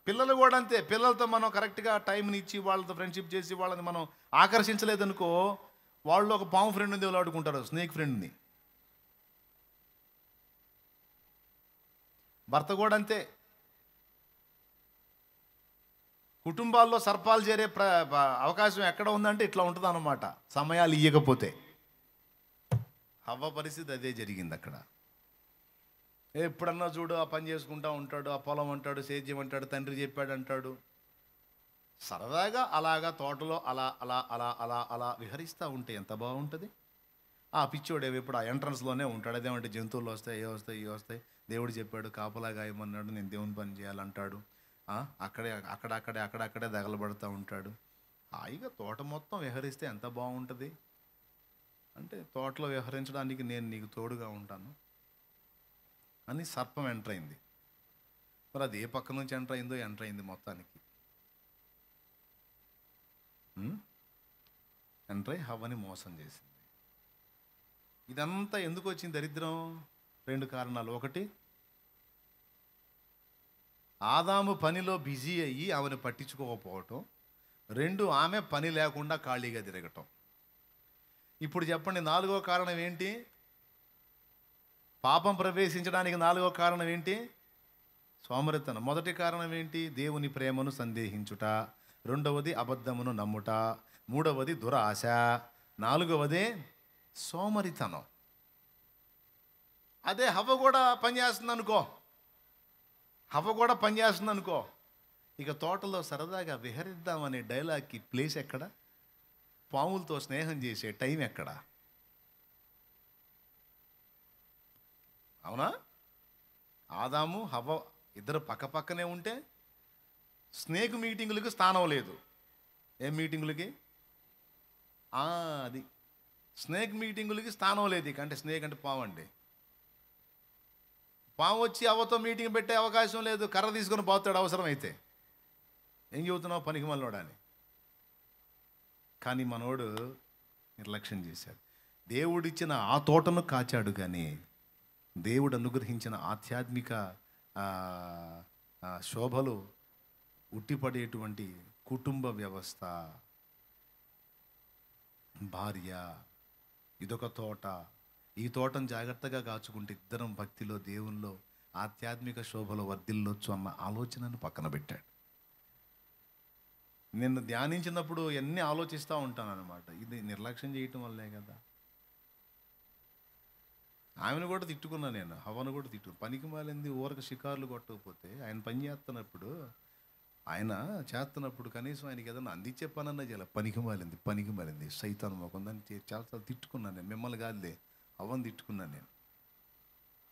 పిల్లలు కూడా అంతే. పిల్లలతో మనం కరెక్ట్గా టైంని ఇచ్చి వాళ్ళతో ఫ్రెండ్షిప్ చేసి వాళ్ళని మనం ఆకర్షించలేదనుకో, వాళ్ళు ఒక పాము ఫ్రెండ్ని దేవులాడుకుంటారు, స్నేక్ ఫ్రెండ్ని. భర్త కూడా అంతే. కుటుంబాల్లో సర్పాలు చేరే అవకాశం ఎక్కడ ఉందంటే ఇట్లా ఉంటుంది అన్నమాట, సమయాలు ఇవ్వకపోతే. హవ్వ పరిస్థితి అదే జరిగింది అక్కడ. ఎప్పుడన్నా చూడు ఆ పని చేసుకుంటా ఉంటాడు, ఆ పొలం అంటాడు, సేద్యం అంటాడు, తండ్రి చెప్పాడు అంటాడు. సరదాగా అలాగా తోటలో అలా అలా అలా అలా అలా విహరిస్తూ ఉంటే ఎంత బాగుంటుంది. ఆ పిచ్చోడు ఎప్పుడు ఆ ఎంట్రన్స్లోనే ఉంటాడు. అదేమంటే జంతువులు వస్తాయి, ఏ వస్తాయి, ఏ వస్తాయి, దేవుడు చెప్పాడు కాపలా గాయమన్నాడు, నేను దేవుని పని చేయాలంటాడు. అక్కడక్కడే దగలబడుతూ ఉంటాడు. హాయిగా తోట మొత్తం విహరిస్తే ఎంత బాగుంటుంది. అంటే తోటలో విహరించడానికి నేను నీకు తోడుగా ఉంటాను అని సర్పం ఎంటర్ అయింది. మరి అది ఏ పక్క నుంచి ఎంటర్ అయింది మొత్తానికి. ఎంటర్ అయి హవ్వని మోసం చేసింది. ఇదంతా ఎందుకు వచ్చింది దరిద్రం? 2 కారణాలు. ఒకటి, ఆదాము పనిలో బిజీ అయ్యి ఆమెను పట్టించుకోకపోవటం. 2, ఆమె పని లేకుండా ఖాళీగా తిరగటం. ఇప్పుడు చెప్పండి, 4వ కారణం ఏంటి? పాపం ప్రవేశించడానికి 4వ కారణం ఏంటి? సోమరితనం. మొదటి కారణం ఏంటి? దేవుని ప్రేమను సందేహించుట. 2వది అబద్ధమును నమ్ముట. 3వది దురాశ. 4వది సోమరితనం. అదే హవ్వ కూడా పనిచేస్తుంది అనుకో, ఇక తోటలో సరదాగా విహరిద్దామనే డైలాగ్కి ప్లేస్ ఎక్కడ? పాములతో స్నేహం చేసే టైం ఎక్కడ? అవునా? ఆదాము హవ్వ ఇద్దరు పక్కనే ఉంటే స్నేక్ మీటింగులకి స్థానం లేదు. ఏం మీటింగులకి? అది స్నేక్ మీటింగులకి స్థానం లేదు. ఇక అంటే స్నేక్ అంటే పాము అండి. పాము వచ్చి అవ్వతో మీటింగ్ పెట్టే అవకాశం లేదు. కర్ర తీసుకొని పోతాడు అవసరమైతే. ఏం చెబుతున్నావు పనికి మళ్ళోడా అని. కానీ మనోడు నిర్లక్ష్యం చేశాడు. దేవుడిచ్చిన ఆ తోటను కాచాడు, కానీ దేవుడు అనుగ్రహించిన ఆధ్యాత్మిక శోభలు ఉట్టిపడేటువంటి కుటుంబ వ్యవస్థ, భార్య, ఇదొక తోట. ఈ తోటను జాగ్రత్తగా కాచుకుంటే ఇద్దరం భక్తిలో, దేవుల్లో, ఆధ్యాత్మిక శోభలో వర్ధిల్లొచ్చు అన్న ఆలోచనను పక్కన పెట్టాడు. నిన్ను ధ్యానించినప్పుడు ఎన్ని ఆలోచిస్తూ ఉంటాను అనమాట. ఇది నిర్లక్ష్యం చేయటం వల్లే కదా. ఆమెను కూడా తిట్టుకున్నా నేను, హవ్వను కూడా పనికి మాలింది ఊరకు షికార్లు కొట్టకపోతే ఆయన పని చేస్తున్నప్పుడు కనీసం ఆయనకి ఏదన్నా అందించే పనన్నా చేయాలి. పనికి మాలింది సైతాన్ మొకందని చాలా తిట్టుకున్నాను నేను. మిమ్మల్ని కాదులే, హవ్వను తిట్టుకున్నాను నేను.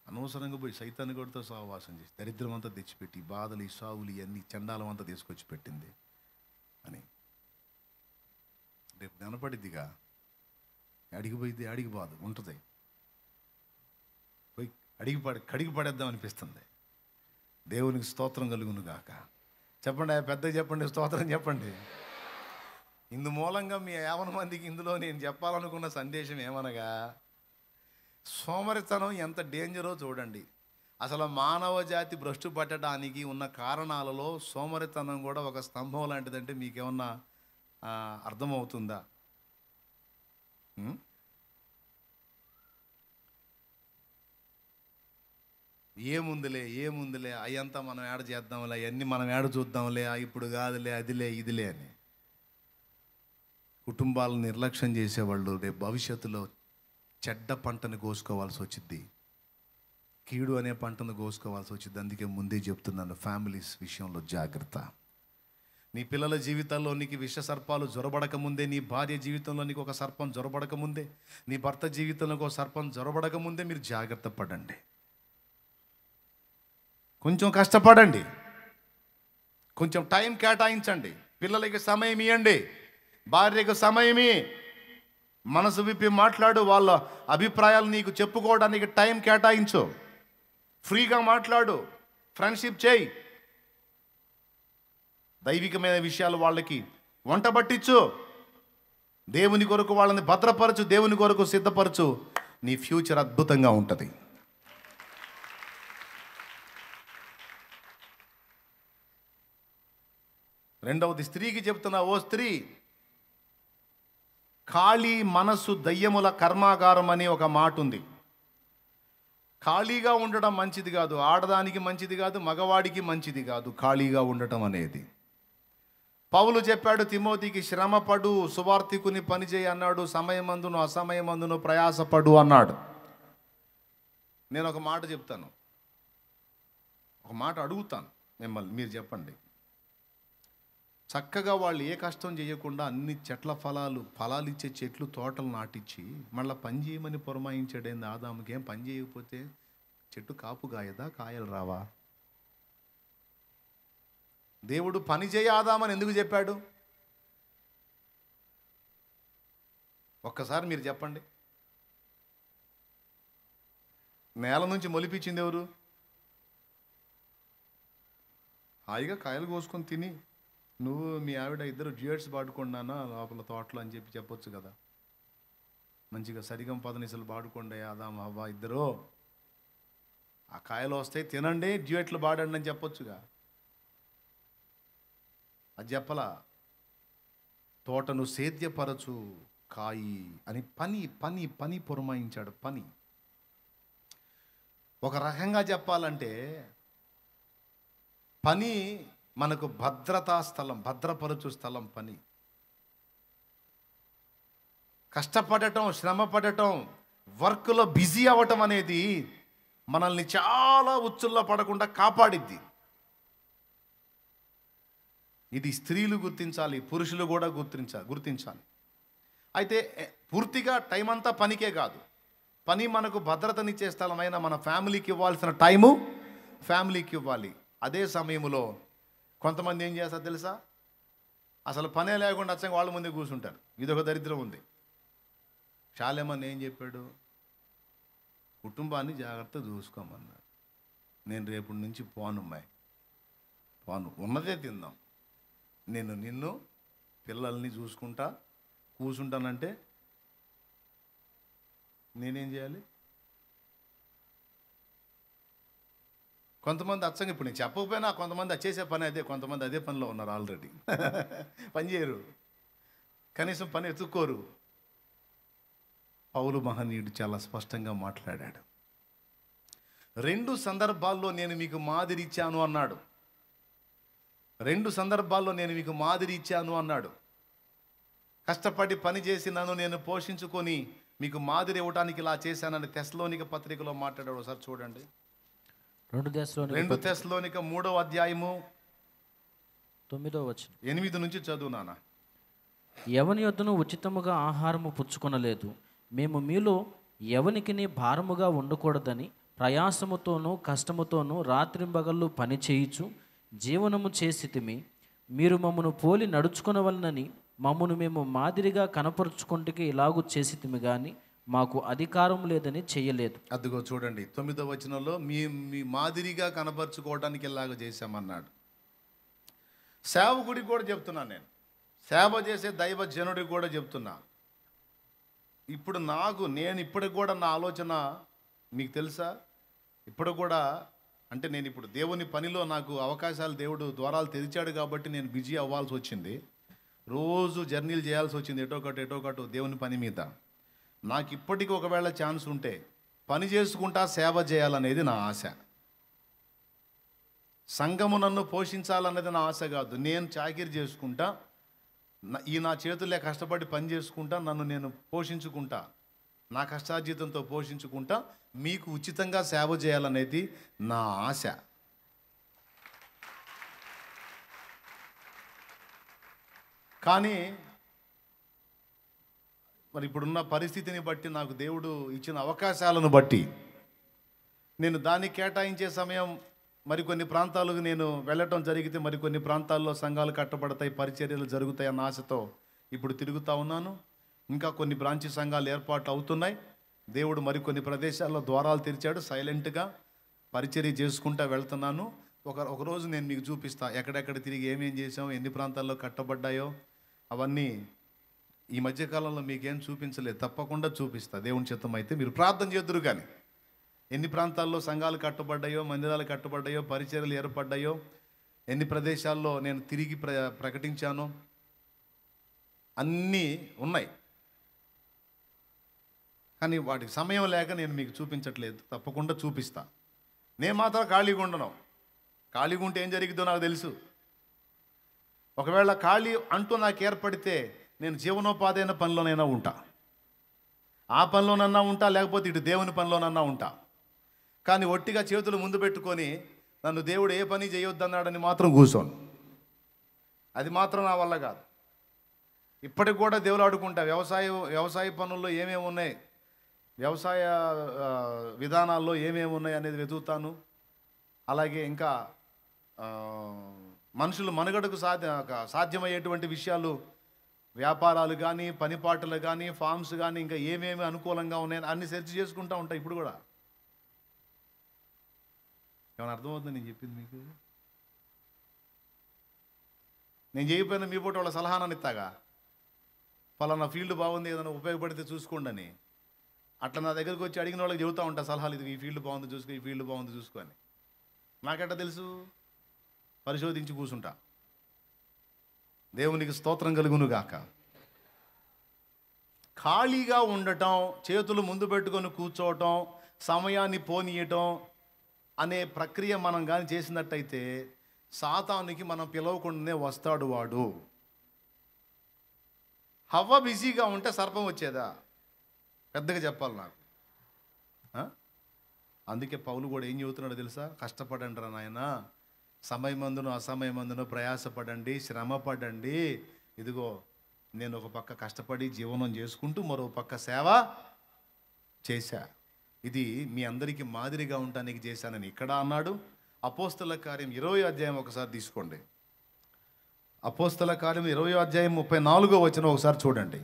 అనవసరంగా పోయి సైతాన్ని కొడుతో సహవాసం చేసి దరిద్రం అంతా తెచ్చిపెట్టి బాధలు, ఈ సావులు, ఇవన్నీ చండాలం అంతా తీసుకొచ్చి పెట్టింది అని. రేపు కనపడిద్దిగా, అడిగిపోయిద్ది, అడిగి బాధ ఉంటుంది. పోయి కడిగి పడేద్దాం అనిపిస్తుంది. దేవునికి స్తోత్రం కలుగును గాక. చెప్పండి, పెద్దగా చెప్పండి, స్తోత్రం చెప్పండి. ఇందు మూలంగా మీ 50 మందికి ఇందులో నేను చెప్పాలనుకున్న సందేశం ఏమనగా, సోమరితనం ఎంత డేంజరో చూడండి. అసలు మానవ జాతి భ్రష్టు పట్టడానికి ఉన్న కారణాలలో సోమరితనం కూడా ఒక స్తంభం లాంటిదంటే మీకేమన్నా అర్థమవుతుందా? ఏముందిలే అయ్యంతా మనం ఏడ చేద్దాంలే, అవన్నీ మనం ఏడ చూద్దాంలే, ఇప్పుడు కాదులే, అదిలే ఇదిలే అని కుటుంబాలను నిర్లక్ష్యం చేసేవాళ్ళు రేపు భవిష్యత్తులో చెడ్డ పంటను కోసుకోవాల్సి వచ్చింది, కీడు అనే పంటను కోసుకోవాల్సి వచ్చింది. అందుకే ముందే చెప్తున్నాను, ఫ్యామిలీస్ విషయంలో జాగ్రత్త. నీ పిల్లల జీవితాల్లో నీకు విష సర్పాలు జొరబడక ముందే, నీ భార్య జీవితంలో నీకు ఒక సర్పం జొరబడక ముందే, నీ భర్త జీవితంలో ఒక సర్పం జొరబడక ముందే మీరు జాగ్రత్త పడండి. కొంచెం కష్టపడండి, కొంచెం టైం కేటాయించండి, పిల్లలకి సమయం ఇవ్వండి, భార్యకు సమయమి. మనసు విప్పి మాట్లాడు. వాళ్ళ అభిప్రాయాలు నీకు చెప్పుకోవడానికి టైం కేటాయించు. ఫ్రీగా మాట్లాడు. ఫ్రెండ్షిప్ చేయి. దైవికమైన విషయాలు వాళ్ళకి వంట పట్టించు. దేవుని కొరకు వాళ్ళని భద్రపరచు. దేవుని కొరకు సిద్ధపరచు. నీ ఫ్యూచర్ అద్భుతంగా ఉంటుంది. రెండవది, స్త్రీకి చెప్తున్నా, ఓ స్త్రీ, ఖాళీ మనస్సు దయ్యముల కర్మాగారం అని ఒక మాట ఉంది. ఖాళీగా ఉండడం మంచిది కాదు. ఆడదానికి మంచిది కాదు, మగవాడికి మంచిది కాదు ఖాళీగా ఉండటం అనేది. పౌలు చెప్పాడు తిమోతికి, శ్రమపడు, సువార్తికుని పని చేయి అన్నాడు. సమయమందును అసమయమందును ప్రయాసపడు అన్నాడు. నేను ఒక మాట చెప్తాను, ఒక మాట అడుగుతాను మిమ్మల్ని, మీరు చెప్పండి. చక్కగా వాళ్ళు ఏ కష్టం చేయకుండా అన్ని చెట్ల ఫలాలు ఇచ్చే చెట్లు, తోటలు నాటించి మళ్ళీ పని చేయమని పురమాయించాడేంది ఆదాముకి? ఏం పని చేయకపోతే చెట్టు కాపు కాయదా, కాయలు రావా? దేవుడు పని చేయ ఆదామని ఎందుకు చెప్పాడు? ఒక్కసారి మీరు చెప్పండి. నేల నుంచి మొలిపించింది ఎవరు? హాయిగా కాయలు కోసుకొని తిని నువ్వు మీ ఆవిడ ఇద్దరు డ్యూయట్స్ పాడుకున్నానా లోపల తోటలో అని చెప్పొచ్చు కదా. మంచిగా సరిగం పదనిసలు పాడుకోండి ఆదాం అవ్వ ఇద్దరు. ఆ కాయలు వస్తాయి తినండి, డ్యూయట్లు పాడండి అని చెప్పొచ్చుగా. అది చెప్పలా. తోటను సేద్యపరచు కాయి అని పని పని పని పురమాయించాడు. పని ఒక రకంగా చెప్పాలంటే పని మనకు భద్రతా స్థలం, భద్రపరచు స్థలం పని. కష్టపడటం, శ్రమ పడటం, వర్క్లో బిజీ అవ్వటం అనేది మనల్ని చాలా ఉచ్చుల్లో పడకుండా కాపాడిద్ది. ఇది స్త్రీలు గుర్తించాలి, పురుషులు కూడా గుర్తించాలి. అయితే పూర్తిగా టైం అంతా పనికే కాదు. పని మనకు భద్రతనిచ్చే స్థలమైన మన ఫ్యామిలీకి ఇవ్వాల్సిన టైము ఫ్యామిలీకి ఇవ్వాలి. అదే సమయంలో కొంతమంది ఏం చేస్తారు తెలుసా? అసలు పనే లేకుండా అచ్చంగా వాళ్ళ ముందే కూర్చుంటారు. ఇదొక దరిద్రం ఉంది. చాలామంది ఏం చెప్పాడు? కుటుంబాన్ని జాగ్రత్త చూసుకోమన్నాడు. నేను రేపటి నుంచి పోను ఉన్నదే తిందాం, నేను నిన్ను పిల్లల్ని చూసుకుంటా కూర్చుంటానంటే నేనేం చేయాలి? కొంతమంది అచ్చంగా, ఇప్పుడు నేను చెప్పకపోయినా కొంతమంది చేసే పని అదే, కొంతమంది అదే పనిలో ఉన్నారు ఆల్రెడీ. పని చేయరు, కనీసం పని ఎత్తుక్కోరు. పౌలు మహనీయుడు చాలా స్పష్టంగా మాట్లాడాడు. 2 సందర్భాల్లో నేను మీకు మాదిరి ఇచ్చాను అన్నాడు. 2 సందర్భాల్లో నేను మీకు మాదిరి ఇచ్చాను అన్నాడు. కష్టపడి పని చేసి నన్ను నేను పోషించుకొని మీకు మాదిరి ఇవ్వడానికి ఇలా చేశానని తెస్సలోనిక పత్రికలో మాట్లాడాడు. ఒకసారి చూడండి. 2 తెస్సలోనిక 3వ అధ్యాయము 9వ వచనం 8 నుంచి చదువు నాన్న. ఎవని యొద్దను ఉచితముగా ఆహారము పుచ్చుకొనలేదు, మేము మీలో ఎవనికిని భారముగా ఉండకూడదని ప్రయాసముతోనూ కష్టముతోనూ రాత్రింబగళ్ళు పని చేయుచు జీవనము చేసితిమి. మీరు మమ్మను పోలి నడుచుకొనవలనని మమ్మను మేము మాదిరిగా కనపరుచుకుంటే ఇలాగూ చేసితిమి కానీ మాకు అధికారం లేదని చెయ్యలేదు. అదిగో చూడండి 9వ వచనంలో మీ మాదిరిగా కనపరుచుకోవడానికి ఇలాగ చేశామన్నాడు. సేవకుడికి కూడా చెప్తున్నాను, నేను సేవ చేసే దైవ జనుడికి కూడా చెప్తున్నా. ఇప్పుడు నేను ఇప్పటికి కూడా నా ఆలోచన మీకు తెలుసా? ఇప్పటికి కూడా అంటే నేను ఇప్పుడు దేవుని పనిలో నాకు అవకాశాలు దేవుడు ద్వారాలు తెరిచాడు కాబట్టి నేను బిజీ అవ్వాల్సి వచ్చింది. రోజు జర్నీలు చేయాల్సి వచ్చింది ఎటో ఒకటి దేవుని పని మీద. నాకు ఇప్పటికీ ఒకవేళ ఛాన్స్ ఉంటే పని చేసుకుంటా సేవ చేయాలనేది నా ఆశ. సంఘము నన్ను పోషించాలనేది నా ఆశ కాదు. నేను చాకిరీ చేసుకుంటా, నా చేతులే కష్టపడి పని చేసుకుంటా, నన్ను నేను పోషించుకుంటా, నా కష్టార్జితంతో పోషించుకుంటా, మీకు ఉచితంగా సేవ చేయాలనేది నా ఆశ. కానీ మరి ఇప్పుడున్న పరిస్థితిని బట్టి, నాకు దేవుడు ఇచ్చిన అవకాశాలను బట్టి నేను దానికి కేటాయించే సమయం, మరికొన్ని ప్రాంతాలకు నేను వెళ్ళటం జరిగితే మరికొన్ని ప్రాంతాల్లో సంఘాలు కట్టబడతాయి, పరిచర్యలు జరుగుతాయి అన్న ఆశతో ఇప్పుడు తిరుగుతూ ఉన్నాను. ఇంకా కొన్ని బ్రాంచి సంఘాలు ఏర్పాటు అవుతున్నాయి. దేవుడు మరికొన్ని ప్రదేశాల్లో ద్వారాలు తెరిచాడు. సైలెంట్గా పరిచర్య చేసుకుంటూ వెళ్తున్నాను. ఒకరోజు నేను మీకు చూపిస్తా, ఎక్కడెక్కడ తిరిగి ఏమేం చేసాం, ఎన్ని ప్రాంతాల్లో కట్టబడ్డాయో అవన్నీ. ఈ మధ్యకాలంలో మీకేం చూపించలేదు, తప్పకుండా చూపిస్తా దేవుని చిత్తం అయితే. మీరు ప్రార్థన చేద్దురు కానీ ఎన్ని ప్రాంతాల్లో సంఘాలు కట్టబడ్డాయో, మందిరాలు కట్టబడ్డాయో, పరిచర్యలు ఏర్పడ్డాయో, ఎన్ని ప్రదేశాల్లో నేను తిరిగి ప్రకటించానో అన్నీ ఉన్నాయి. కానీ వాటికి సమయం లేక నేను మీకు చూపించట్లేదు. తప్పకుండా చూపిస్తా. నేను మాత్రం ఖాళీగా ఉండను. ఖాళీగా ఉంటే ఏం జరిగిద్దో నాకు తెలుసు. ఒకవేళ ఖాళీ అంటూ నాకు ఏర్పడితే నేను జీవనోపాధి అయిన పనిలోనైనా ఉంటా, ఆ పనిలోనన్నా ఉంటా, లేకపోతే ఇటు దేవుని పనిలోనన్నా ఉంటా. కానీ ఒట్టిగా చేతులు ముందు పెట్టుకొని నన్ను దేవుడు ఏ పని చేయొద్దన్నాడని మాత్రం కూర్చోను. అది మాత్రం నా వల్ల కాదు. ఇప్పటికి కూడా దేవుడు ఆడుకుంటా. వ్యవసాయ పనుల్లో ఏమేమి ఉన్నాయి, వ్యవసాయ విధానాల్లో ఏమేమి ఉన్నాయి అనేది వెతుకుతాను. అలాగే ఇంకా మనుషులు మనుగడకు సాధ్యమయ్యేటువంటి విషయాలు, వ్యాపారాలు కానీ, పనిపాటలు కానీ, ఫార్మ్స్ కానీ, ఇంకా ఏమేమి అనుకూలంగా ఉన్నాయని అన్ని సెర్చ్ చేసుకుంటూ ఉంటాయి ఇప్పుడు కూడా. ఏమైనా అర్థమవుతుంది నేను చెప్పింది మీకు? నేను చేయకపోయినా మీ పూట వాళ్ళ సలహాన్ని ఇస్తాగా, పలానా ఫీల్డ్ బాగుంది, ఏదైనా ఉపయోగపడితే చూసుకోండి అని. అట్లా నా దగ్గరికి వచ్చి అడిగిన వాళ్ళకి చెబుతూ ఉంటా సలహాలు, ఇది ఈ ఫీల్డ్ బాగుంది చూసుకో, ఈ ఫీల్డ్ బాగుంది చూసుకో అని. నాకెట్టా తెలుసు? పరిశోధించి కూర్చుంటా. దేవునికి స్తోత్రం కలుగును గాక. ఖాళీగా ఉండటం, చేతులు ముందు పెట్టుకొని కూర్చోవటం, సమయాన్ని పోనీయటం అనే ప్రక్రియ మనం కానీ చేసినట్టయితే సాతానుకి మనం పిలవకుండానే వస్తాడు వాడు. హవ్వ బిజీగా ఉంటే సర్పం వచ్చేదా? పెద్దగా చెప్పాలి నాకు. అందుకే పౌలు కూడా ఏం చెబుతున్నాడో తెలుసా? కష్టపడండి రా నాయన, సమయమందును అసమయమందును ప్రయాసపడండి, శ్రమపడండి. ఇదిగో నేను ఒక పక్క కష్టపడి జీవనం చేసుకుంటూ మరో పక్క సేవ చేశా. ఇది మీ అందరికీ మాదిరిగా ఉండటానికి చేశానని ఇక్కడ అన్నాడు. అపోస్తల కార్యం 20వ అధ్యాయం ఒకసారి తీసుకోండి. అపోస్తల కార్యం 20వ అధ్యాయం 34వ వచనం ఒకసారి చూడండి.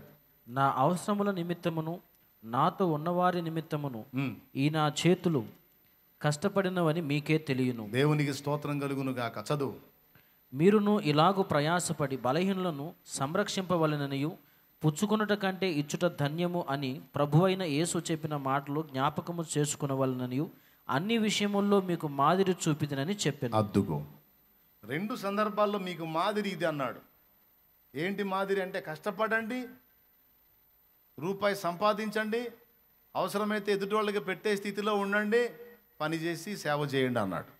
నా అవసరముల నిమిత్తమును నాతో ఉన్నవారి నిమిత్తమును ఈ నా చేతులు కష్టపడినవని మీకే తెలియను. దేవునికి స్తోత్రం కలుగును గాక. చదువు. మీరును ఇలాగు ప్రయాసపడి బలహీనులను సంరక్షింపవలెననియు పుచ్చుకొనుట కంటే ఇచ్చుట ధన్యము అని ప్రభువైన యేసు చెప్పిన మాటలు జ్ఞాపకము చేసుకునవలెననియు అన్ని విషయముల్లో మీకు మాదిరి చూపిదనని చెప్పాను. అద్దుగో 2 సందర్భాల్లో మీకు మాదిరి ఇది అన్నాడు. ఏంటి మాదిరి అంటే? కష్టపడండి, రూపాయి సంపాదించండి, అవసరమైతే ఎదుటి పెట్టే స్థితిలో ఉండండి, పని చేసి సేవ చేయండి అన్నాడు.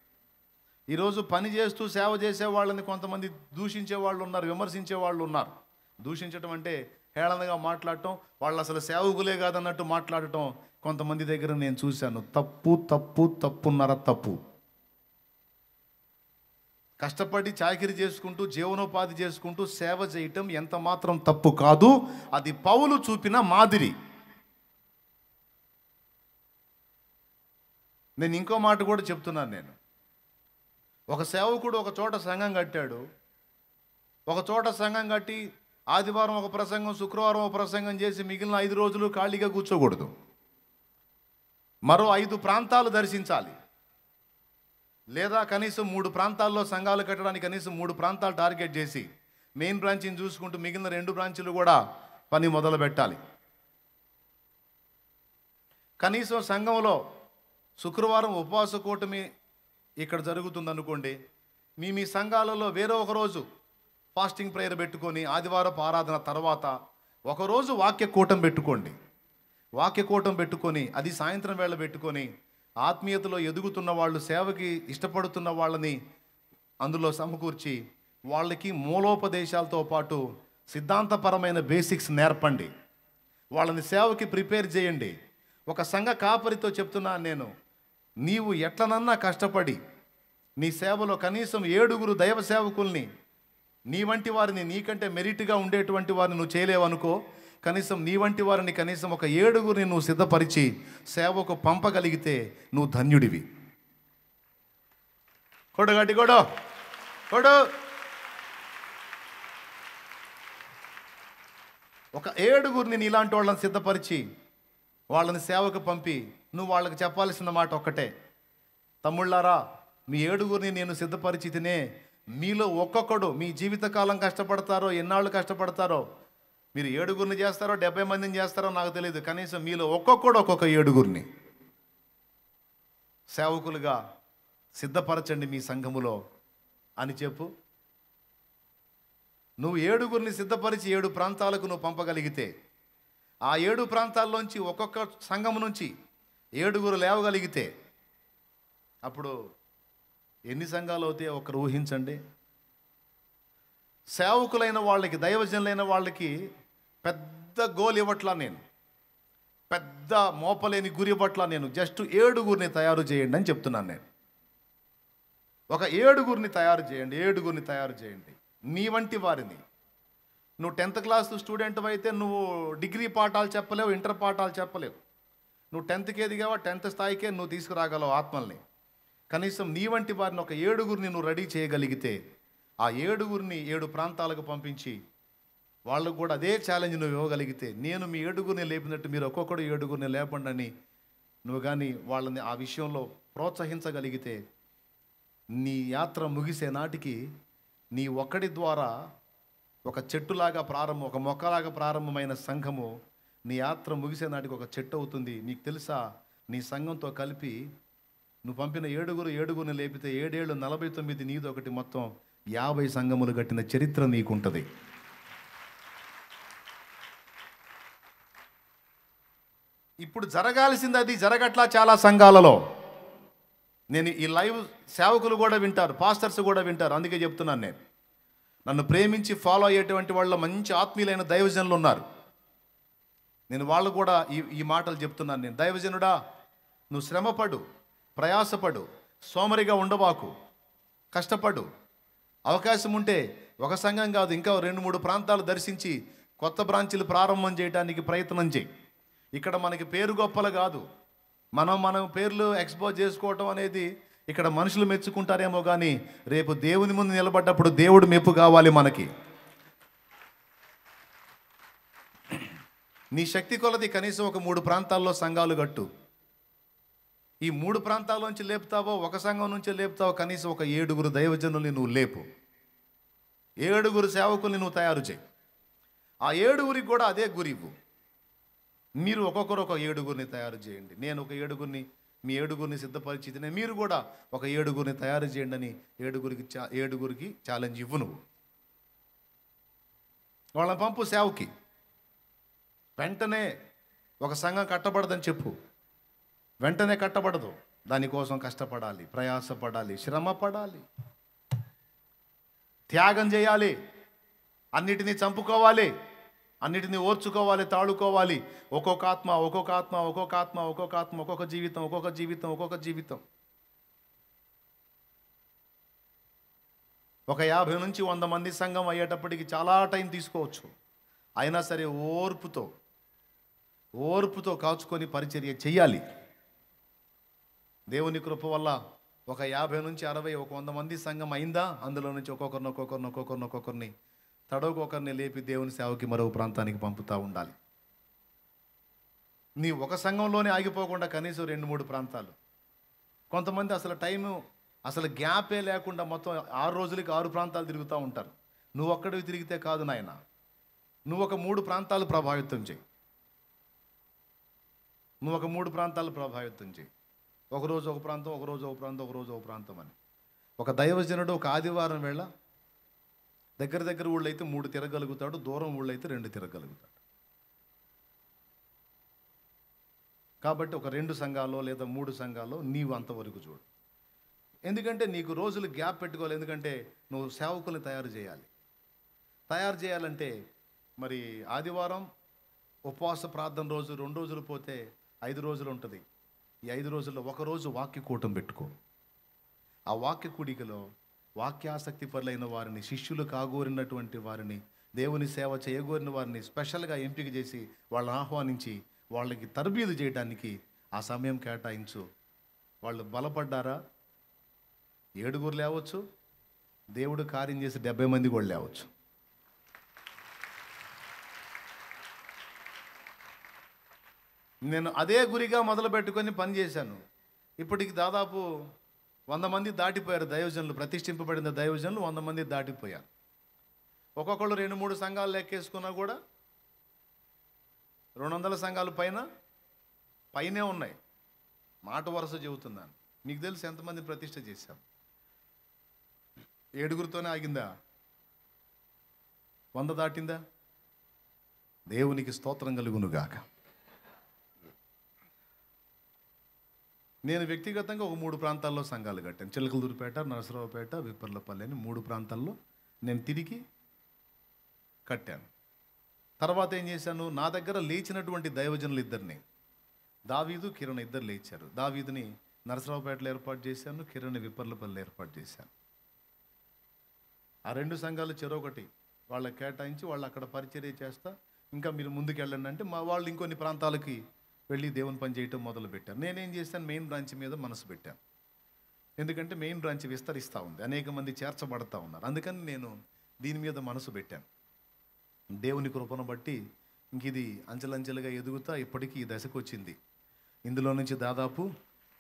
ఈరోజు పని చేస్తూ సేవ చేసే వాళ్ళని కొంతమంది దూషించే వాళ్ళు ఉన్నారు, విమర్శించే వాళ్ళు ఉన్నారు. దూషించడం అంటే హేళనగా మాట్లాడటం, వాళ్ళు అసలు సేవకులే కాదన్నట్టు మాట్లాడటం కొంతమంది దగ్గర నేను చూశాను. తప్పు తప్పు తప్పున్నర తప్పు. కష్టపడి చాకిరీ చేసుకుంటూ జీవనోపాధి చేసుకుంటూ సేవ చేయటం ఎంత మాత్రం తప్పు కాదు. అది పౌలు చూపిన మాదిరి. నేను ఇంకో మాట కూడా చెప్తున్నాను. నేను ఒక సేవకుడు ఒక చోట సంఘం కట్టాడు. ఒక చోట సంఘం కట్టి ఆదివారం ఒక ప్రసంగం, శుక్రవారం ఒక ప్రసంగం చేసి మిగిలిన 5 రోజులు ఖాళీగా కూర్చోకూడదు. మరో 5 ప్రాంతాలు దర్శించాలి. లేదా కనీసం 3 ప్రాంతాల్లో సంఘాలు కట్టడానికి కనీసం 3 ప్రాంతాలు టార్గెట్ చేసి మెయిన్ బ్రాంచ్ని చూసుకుంటూ మిగిలిన 2 బ్రాంచీలు కూడా పని మొదలు పెట్టాలి. కనీసం సంఘంలో శుక్రవారం ఉపవాస కూటమి ఇక్కడ జరుగుతుందనుకోండి, మీ సంఘాలలో వేరే ఒక రోజు ఫాస్టింగ్ ప్రేయర్ పెట్టుకొని ఆదివారపు ఆరాధన తర్వాత ఒకరోజు వాక్య కూటం పెట్టుకోండి. వాక్య కూటం పెట్టుకొని అది సాయంత్రం వేళ పెట్టుకొని ఆత్మీయతలో ఎదుగుతున్న వాళ్ళు, సేవకి ఇష్టపడుతున్న వాళ్ళని అందులో సమకూర్చి వాళ్ళకి మూలోపదేశాలతో పాటు సిద్ధాంతపరమైన బేసిక్స్ నేర్పండి. వాళ్ళని సేవకి ప్రిపేర్ చేయండి. ఒక సంఘ కాపరితో చెప్తున్నాను నేను, నీవు ఎట్లనన్నా కష్టపడి నీ సేవలో కనీసం 7 దైవ సేవకుల్ని, నీ వంటి వారిని, నీకంటే మెరిట్గా ఉండేటువంటి వారిని నువ్వు చేయలేవనుకో, కనీసం నీ వంటి వారిని కనీసం ఒక 7 నువ్వు సిద్ధపరిచి సేవకు పంపగలిగితే నువ్వు ధన్యుడివి. కొడు గట్టి కొడు కొడు. ఒక 7గురిని నీలాంటి వాళ్ళని సిద్ధపరిచి వాళ్ళని సేవకు పంపి నువ్వు వాళ్ళకి చెప్పాల్సిన మాట ఒక్కటే, తమ్ముళ్ళారా మీ 7గురిని నేను సిద్ధపరిచి తినే, మీలో ఒక్కొక్కడు మీ జీవితకాలం కష్టపడతారో ఎన్నాళ్ళు కష్టపడతారో, మీరు 7గురిని చేస్తారో 70 మందిని చేస్తారో నాకు తెలియదు, కనీసం మీలో ఒక్కొక్కడు ఒక్కొక్క 7గురిని సేవకులుగా సిద్ధపరచండి మీ సంఘములో అని చెప్పు. నువ్వు 7గురిని సిద్ధపరిచి 7 ప్రాంతాలకు నువ్వు పంపగలిగితే, ఆ 7 ప్రాంతాల్లోంచి ఒక్కొక్క సంఘం నుంచి 7గురు లేవగలిగితే అప్పుడు ఎన్ని సంఘాలు అవుతాయో ఒకరు ఊహించండి. సేవకులైన వాళ్ళకి, దైవజనులైన వాళ్ళకి పెద్ద గోల్ ఇవ్వట్లా నేను, పెద్ద మోపలేని గురి ఇవ్వట్లా నేను, జస్ట్ 7గురిని తయారు చేయండి అని చెప్తున్నాను నేను. ఒక 7గురిని తయారు చేయండి, 7గురిని తయారు చేయండి. నీ వంటి వారిని. నువ్వు 10th క్లాస్ స్టూడెంట్ అయితే నువ్వు డిగ్రీ పాఠాలు చెప్పలేవు, ఇంటర్ పాఠాలు చెప్పలేవు. నువ్వు 10థ్కి ఎదిగావా, 10th స్థాయికే నువ్వు తీసుకురాగలవు ఆత్మల్ని. కనీసం నీ వంటి వారిని ఒక 7గురిని నువ్వు రెడీ చేయగలిగితే, ఆ 7గురిని 7 ప్రాంతాలకు పంపించి వాళ్ళకు కూడా అదే ఛాలెంజ్ నువ్వు ఇవ్వగలిగితే, నేను మీ 7గురిని లేపినట్టు మీరు ఒక్కొక్కడు 7గురిని లేపండి అని నువ్వు కానీ వాళ్ళని ఆ విషయంలో ప్రోత్సహించగలిగితే, నీ యాత్ర ముగిసే నాటికి నీ ఒక్కడి ద్వారా ఒక చెట్టులాగా ఒక మొక్కలాగా ప్రారంభమైన సంఘము నీ యాత్ర ముగిసే నాటికి ఒక చెట్టు అవుతుంది. నీకు తెలుసా, నీ సంఘంతో కలిపి నువ్వు పంపిన 7గురిని లేపితే 7 ఏళ్ళు 49 నీది ఒకటి, మొత్తం 50 సంఘములు కట్టిన చరిత్ర నీకుంటుంది. ఇప్పుడు జరగాల్సింది అది జరగట్లా చాలా సంఘాలలో. నేను ఈ లైవ్ సేవకులు కూడా వింటారు, పాస్టర్స్ కూడా వింటారు, అందుకే చెప్తున్నాను. నేను నన్ను ప్రేమించి ఫాలో అయ్యేటువంటి వాళ్ళ మంచి ఆత్మీయులైన దైవజనులు ఉన్నారు. నేను వాళ్ళు కూడా ఈ మాటలు చెప్తున్నాను. నేను, దైవజనుడా నువ్వు శ్రమపడు, ప్రయాసపడు, సోమరిగా ఉండవాకు, కష్టపడు. అవకాశం ఉంటే ఒక సంఘం కాదు, ఇంకా 2-3 ప్రాంతాలు దర్శించి కొత్త బ్రాంచీలు ప్రారంభం చేయడానికి ప్రయత్నం చేయి. ఇక్కడ మనకి పేరు గొప్పలు కాదు, మనం పేర్లు ఎక్స్పోజ్ చేసుకోవటం అనేది ఇక్కడ మనుషులు మెచ్చుకుంటారేమో కానీ రేపు దేవుని ముందు నిలబడ్డప్పుడు దేవుడు మెప్పు కావాలి మనకి. నీ శక్తి కొలది కనీసం ఒక 3 ప్రాంతాల్లో సంఘాలు కట్టు. ఈ 3 ప్రాంతాల నుంచి లేపుతావో, ఒక సంఘం నుంచి లేపుతావో, కనీసం ఒక 7గురు దైవజనుల్ని నువ్వు లేపు, 7గురు సేవకుల్ని నువ్వు తయారు చేయి. ఆ 7గురికి కూడా అదే గురివు. మీరు ఒక్కొక్కరు ఒక 7గురిని తయారు చేయండి. నేను ఒక 7గురిని, మీ 7గురిని సిద్ధపరిచితేనే మీరు కూడా ఒక 7గురిని తయారు చేయండి అని 7గురికి ఛాలెంజ్ ఇవ్వు. నువ్వు వాళ్ళని పంపు సేవకి. వెంటనే ఒక సంఘం కట్టబడదని చెప్పు, వెంటనే కట్టబడదు. దానికోసం కష్టపడాలి, ప్రయాసపడాలి, శ్రమ పడాలి, త్యాగం చేయాలి, అన్నిటినీ చంపుకోవాలి, అన్నిటినీ ఓర్చుకోవాలి, తాళుకోవాలి. ఒక్కొక్క ఆత్మ, ఒక్కొక్క ఆత్మ, ఒక్కొక్క ఆత్మ, ఒక్కొక్క ఆత్మ, ఒక్కొక్క జీవితం, ఒక్కొక్క జీవితం, ఒక్కొక్క జీవితం. ఒక 50 నుంచి 100 మంది సంఘం అయ్యేటప్పటికి చాలా టైం తీసుకోవచ్చు. అయినా సరే ఓర్పుతో కాచుకొని పరిచర్య చెయ్యాలి. దేవుని కృప వల్ల ఒక 50 నుంచి 60, ఒక 100 మంది సంఘం అయిందా, అందులో నుంచి ఒక్కొక్కరిని తడవకొకరిని లేపి దేవుని సేవకి మరో ప్రాంతానికి పంపుతూ ఉండాలి. నీ ఒక సంఘంలోనే ఆగిపోకుండా కనీసం 2-3 ప్రాంతాలు. కొంతమంది అసలు గ్యాపే లేకుండా మొత్తం 6 రోజులకి 6 ప్రాంతాలు తిరుగుతూ ఉంటారు. నువ్వు ఒక్కడివి తిరిగితే కాదు నాయన, నువ్వు ఒక 3 ప్రాంతాలు ప్రభావితం చేయి. ఒకరోజు ఒక ప్రాంతం, ఒకరోజు ఒక ప్రాంతం, ఒకరోజు ఒక ప్రాంతం అని. ఒక దైవజనుడు ఒక ఆదివారం వేళ దగ్గర ఊళ్ళో అయితే 3 తిరగలుగుతాడు, దూరం ఊళ్ళో అయితే 2 తిరగలుగుతాడు. కాబట్టి ఒక 2 సంఘాల్లో లేదా 3 సంఘాల్లో నీవు అంతవరకు చూడు. ఎందుకంటే నీకు రోజులు గ్యాప్ పెట్టుకోవాలి. ఎందుకంటే నువ్వు సేవకుల్ని తయారు చేయాలంటే మరి ఆదివారం ఉపవాస ప్రార్థన రోజు 2 రోజులు పోతే 5 రోజులు ఉంటుంది. ఈ 5 రోజుల్లో ఒక రోజు వాక్య కూటం పెట్టుకో. ఆ వాక్య కూడికలో వాక్యాసక్తి పరులైన వారిని, శిష్యులు కాగోరినటువంటి వారిని, దేవుని సేవ చేయగోరిన వారిని స్పెషల్గా ఎంపిక చేసి వాళ్ళని ఆహ్వానించి వాళ్ళకి తరబీదు చేయడానికి ఆ సమయం కేటాయించు. వాళ్ళు బలపడ్డారా 7గురు లేవచ్చు, దేవుడు కార్యం చేసి 70 మంది కూడా లేవచ్చు. నేను అదే గురిగా మొదలు పెట్టుకొని పని చేశాను. ఇప్పటికి దాదాపు 100 మంది దాటిపోయారు దైవజనులు, ప్రతిష్ఠింపబడిన దైవజనులు 100 మంది దాటిపోయారు. ఒక్కొక్కళ్ళు 2-3 సంఘాలు లెక్కేసుకున్నా కూడా 200 సంఘాలు పైనే ఉన్నాయి. మాట వరుస చెబుతున్నాను. మీకు తెలుసు ఎంతమంది ప్రతిష్ఠ చేశాం? 7గురితోనే ఆగిందా? 100 దాటిందా? దేవునికి స్తోత్రం కలుగునుగాక. నేను వ్యక్తిగతంగా ఒక 3 ప్రాంతాల్లో సంఘాలు కట్టాను. చిలకలూరుపేట, నరసరావుపేట, విప్పర్లపల్లి అని 3 ప్రాంతాల్లో నేను తిరిగి కట్టాను. తర్వాత ఏం చేశాను, నా దగ్గర లేచినటువంటి దైవజనులు ఇద్దరిని, దావీదు, కిరణ్ ఇద్దరు లేచారు. దావీదుని నరసరావుపేటలో ఏర్పాటు చేశాను, కిరణ్ విప్పర్లపల్లి ఏర్పాటు చేశాను. ఆ 2 సంఘాలు చెరొకటి వాళ్ళకి కేటాయించి వాళ్ళు అక్కడ పరిచర్య చేస్తా, ఇంకా మీరు ముందుకు వెళ్ళండి అంటే మా వాళ్ళు ఇంకొన్ని ప్రాంతాలకి వెళ్ళి దేవుని పని చేయటం మొదలుపెట్టారు. నేనేం చేశాను, మెయిన్ బ్రాంచ్ మీద మనసు పెట్టాను. ఎందుకంటే మెయిన్ బ్రాంచ్ విస్తరిస్తూ ఉంది, అనేక మంది చేర్చబడతా ఉన్నారు. అందుకని నేను దీని మీద మనసు పెట్టాను. దేవుని కృపను బట్టి ఇంక ఇది అంచెలంచెలుగా ఎదుగుతా ఇప్పటికీ ఈ దశకు వచ్చింది. ఇందులో నుంచి దాదాపు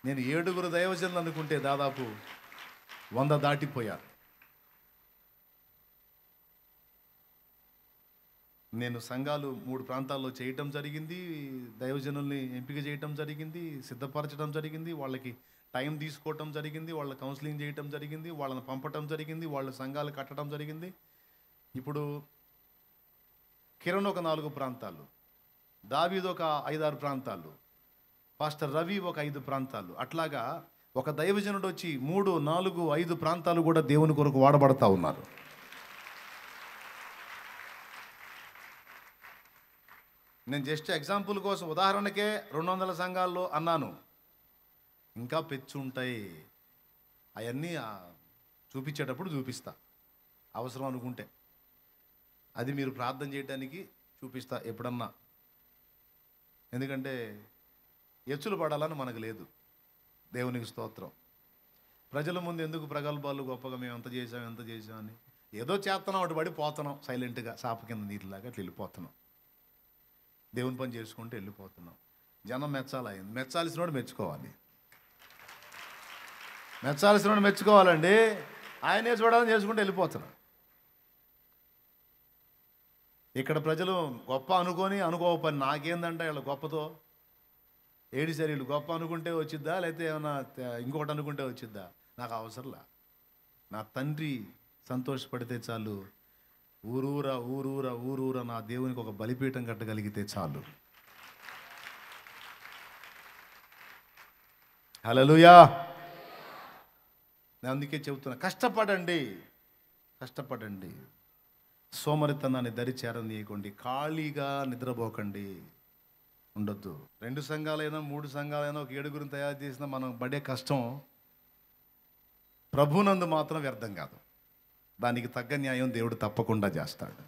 నేను 7గురు దైవజనులు అనుకుంటే దాదాపు 100 దాటిపోయారు. నేను సంఘాలు 3 ప్రాంతాల్లో చేయటం జరిగింది, దైవజనుల్ని ఎంపిక చేయటం జరిగింది, సిద్ధపరచడం జరిగింది, వాళ్ళకి టైం తీసుకోవటం జరిగింది, వాళ్ళ కౌన్సిలింగ్ చేయటం జరిగింది, వాళ్ళని పంపటం జరిగింది, వాళ్ళ సంఘాలు కట్టడం జరిగింది. ఇప్పుడు కిరణ్ ఒక 4 ప్రాంతాలు, దావీదు ఒక 5-6 ప్రాంతాలు, పాస్టర్ రవి ఒక 5 ప్రాంతాలు, అట్లాగా ఒక దైవజనుడు వచ్చి 3, 4, 5 ప్రాంతాలు కూడా దేవుని కొరకు వాడబడతా ఉన్నారు. నేను జస్ట్ ఎగ్జాంపుల్ కోసం ఉదాహరణకే 200 సంఘాల్లో అన్నాను. ఇంకా పెచ్చు ఉంటాయి, అవన్నీ చూపించేటప్పుడు చూపిస్తా, అవసరం అనుకుంటే అది మీరు ప్రార్థన చేయడానికి చూపిస్తా ఎప్పుడన్నా. ఎందుకంటే ఎచ్చులు పడాలని మనకు లేదు. దేవునికి స్తోత్రం. ప్రజల ముందు ఎందుకు ప్రగల్భాలు గొప్పగా మేము ఎంత చేసాం అని ఏదో చేస్తున్నాం, అటు పడి పోతున్నాం సైలెంట్గా, సాప కింద నీరులాగా అట్లా వెళ్ళిపోతున్నాం. దేవుని పని చేసుకుంటూ వెళ్ళిపోతున్నాం. జనం మెచ్చాల్సినోడు మెచ్చుకోవాలండి. ఆయనే చూడాలని చేసుకుంటూ వెళ్ళిపోతున్నాం. ఇక్కడ ప్రజలు గొప్ప అనుకోవ పని నాకేందంటే వీళ్ళ గొప్పతో ఏడి శరీరులు గొప్ప అనుకుంటే వచ్చిద్దా, లేకపోతే ఏమన్నా ఇంకొకటి అనుకుంటే వచ్చిద్దా? నాకు అవసరంలా. నా తండ్రి సంతోషపడితే చాలు. ఊరూరా నా దేవునికి ఒక బలిపీఠం కట్టగలిగితే చాలు. హల్లెలూయా. నేను అందుకే చెబుతున్నా, కష్టపడండి. సోమరితనాన్ని దరి చేరనీయకండి, ఖాళీగా నిద్రపోకండి, ఉండొద్దు. 2 సంఘాలైనా 3 సంఘాలైనా ఒక 7గురిని తయారు చేసినా మనం పడే కష్టం ప్రభునందు మాత్రం వ్యర్థం కాదు. దానికి తగ్గ న్యాయం దేవుడు తప్పకుండా చేస్తాడు.